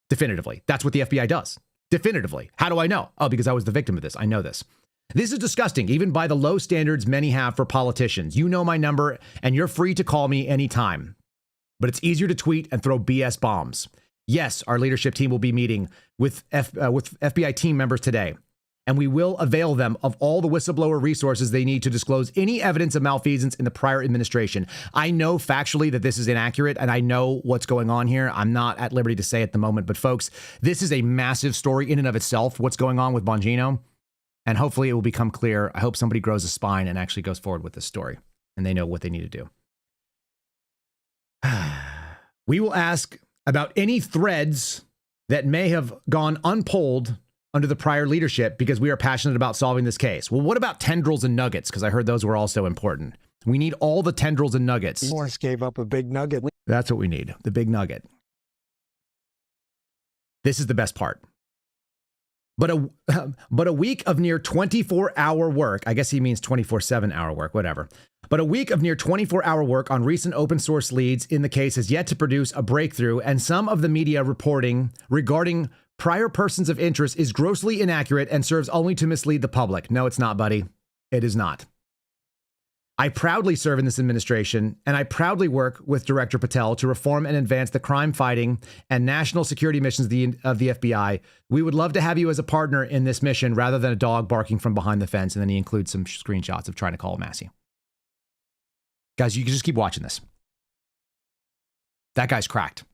Definitively. That's what the FBI does. Definitively. How do I know? Oh, because I was the victim of this. I know this. This is disgusting, even by the low standards many have for politicians. You know my number, and you're free to call me anytime. But it's easier to tweet and throw BS bombs. Yes, our leadership team will be meeting with FBI team members today, and we will avail them of all the whistleblower resources they need to disclose any evidence of malfeasance in the prior administration. I know factually that this is inaccurate, and I know what's going on here. I'm not at liberty to say at the moment, but folks, this is a massive story in and of itself, what's going on with Bongino, and hopefully it will become clear. I hope somebody grows a spine and actually goes forward with this story, and they know what they need to do. We will ask about any threads that may have gone unpulled under the prior leadership because we are passionate about solving this case. Well, what about tendrils and nuggets? Because I heard those were also important. We need all the tendrils and nuggets. Morris gave up a big nugget. That's what we need, the big nugget. This is the best part. But a week of near 24-hour work, I guess he means 24/7 hour work, whatever. But a week of near 24-hour work on recent open source leads in the case has yet to produce a breakthrough, and some of the media reporting regarding prior persons of interest is grossly inaccurate and serves only to mislead the public. No, it's not, buddy. It is not. I proudly serve in this administration, and I proudly work with Director Patel to reform and advance the crime-fighting and national security missions of the FBI. We would love to have you as a partner in this mission rather than a dog barking from behind the fence. And then he includes some screenshots of trying to call Massey. Guys, you can just keep watching this. That guy's cracked.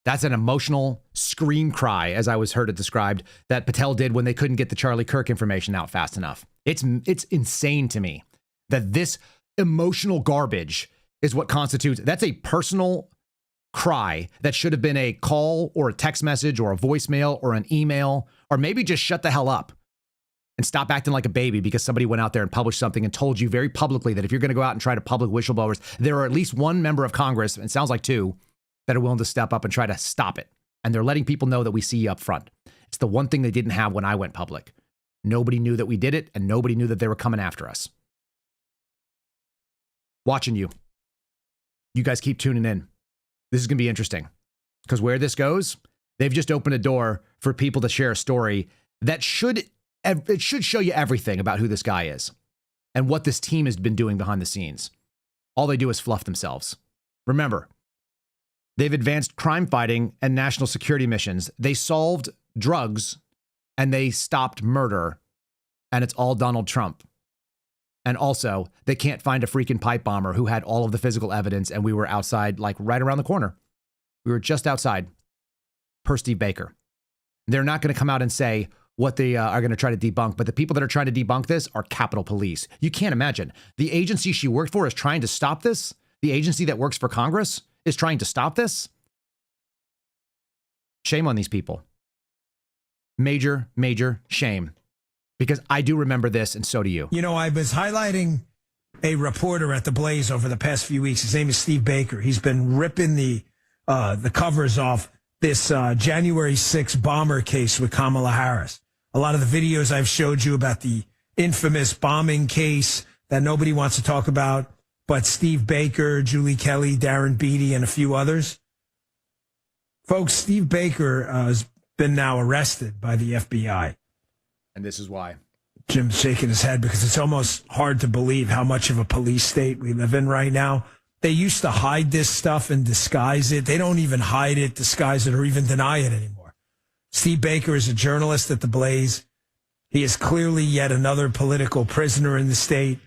That's an emotional scream cry, as I was heard it described, that Patel did when they couldn't get the Charlie Kirk information out fast enough. It's insane to me that this emotional garbage is what constitutes, that's a personal cry that should have been a call or a text message or a voicemail or an email, or maybe just shut the hell up and stop acting like a baby because somebody went out there and published something and told you very publicly that if you're going to go out and try to public whistleblowers, there are at least one member of Congress, and it sounds like two, that are willing to step up and try to stop it. And they're letting people know that we see you up front. It's the one thing they didn't have when I went public. Nobody knew that we did it, and nobody knew that they were coming after us. Watching you. You guys keep tuning in. This is going to be interesting because where this goes, they've just opened a door for people to share a story that should show you everything about who this guy is and what this team has been doing behind the scenes. All they do is fluff themselves. Remember, they've advanced crime fighting and national security missions. They solved drugs and they stopped murder, and it's all Donald Trump. And also, they can't find a freaking pipe bomber who had all of the physical evidence, and we were outside, like right around the corner. We were just outside, per Steve Baker. They're not going to come out and say what they are going to try to debunk, but the people that are trying to debunk this are Capitol Police. You can't imagine. The agency she worked for is trying to stop this. The agency that works for Congress is trying to stop this. Shame on these people. Major, major shame. Because I do remember this, and so do you. You know, I was highlighting a reporter at the Blaze over the past few weeks. His name is Steve Baker. He's been ripping the covers off this January 6th bomber case with Kamala Harris. A lot of the videos I've showed you about the infamous bombing case that nobody wants to talk about, but Steve Baker, Julie Kelly, Darren Beatty, and a few others. Folks, Steve Baker has been now arrested by the FBI. And this is why. Jim's shaking his head because it's almost hard to believe how much of a police state we live in right now. They used to hide this stuff and disguise it. They don't even hide it, disguise it, or even deny it anymore. Steve Baker is a journalist at the Blaze. He is clearly yet another political prisoner in the state.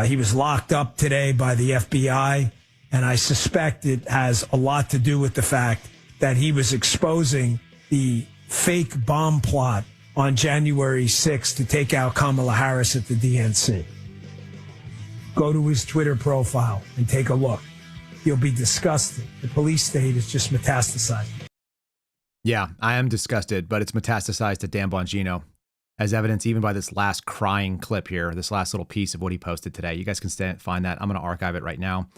He was locked up today by the FBI, and I suspect it has a lot to do with the fact that he was exposing the fake bomb plot on January 6th to take out Kamala Harris at the DNC. Go to his Twitter profile and take a look. You'll be disgusted. The police state is just metastasized. Yeah, I am disgusted, but it's metastasized to Dan Bongino, as evidence even by this last crying clip here, this last little piece of what he posted today. You guys can find that. I'm going to archive it right now.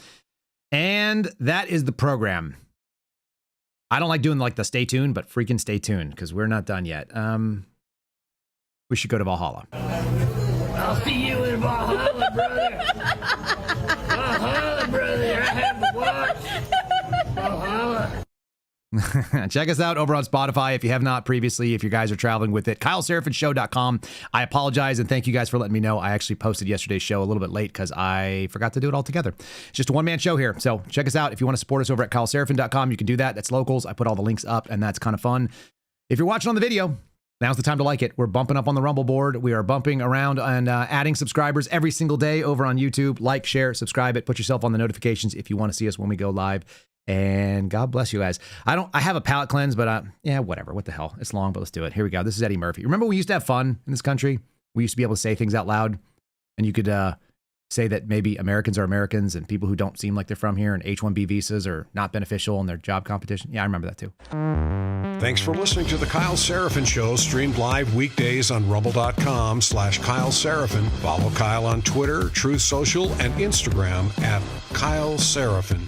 And that is the program. I don't like doing like the stay tuned, but freaking stay tuned because we're not done yet. We should go to Valhalla. I'll see you in Valhalla, brother. Valhalla, brother. I have to watch Valhalla. Check us out over on Spotify if you have not previously, if you guys are traveling with it. KyleSerafinsShow.com. I apologize and thank you guys for letting me know. I actually posted yesterday's show a little bit late because I forgot to do it all together. It's just a one-man show here. So check us out. If you want to support us over at KyleSerafin.com, you can do that. That's locals. I put all the links up and that's kind of fun. If you're watching on the video, now's the time to like it. We're bumping up on the Rumble board. We are bumping around and adding subscribers every single day over on YouTube. Like, share, subscribe it. Put yourself on the notifications if you want to see us when we go live. And God bless you guys. I have a palate cleanse, but yeah, whatever. What the hell? It's long, but let's do it. Here we go. This is Eddie Murphy. Remember we used to have fun in this country? We used to be able to say things out loud, and you could say that maybe Americans are Americans and people who don't seem like they're from here and H-1B visas are not beneficial in their job competition. Yeah, I remember that too. Thanks for listening to The Kyle Seraphin Show, streamed live weekdays on rumble.com/Kyle Seraphin. Follow Kyle on Twitter, Truth Social, and Instagram at Kyle Seraphin.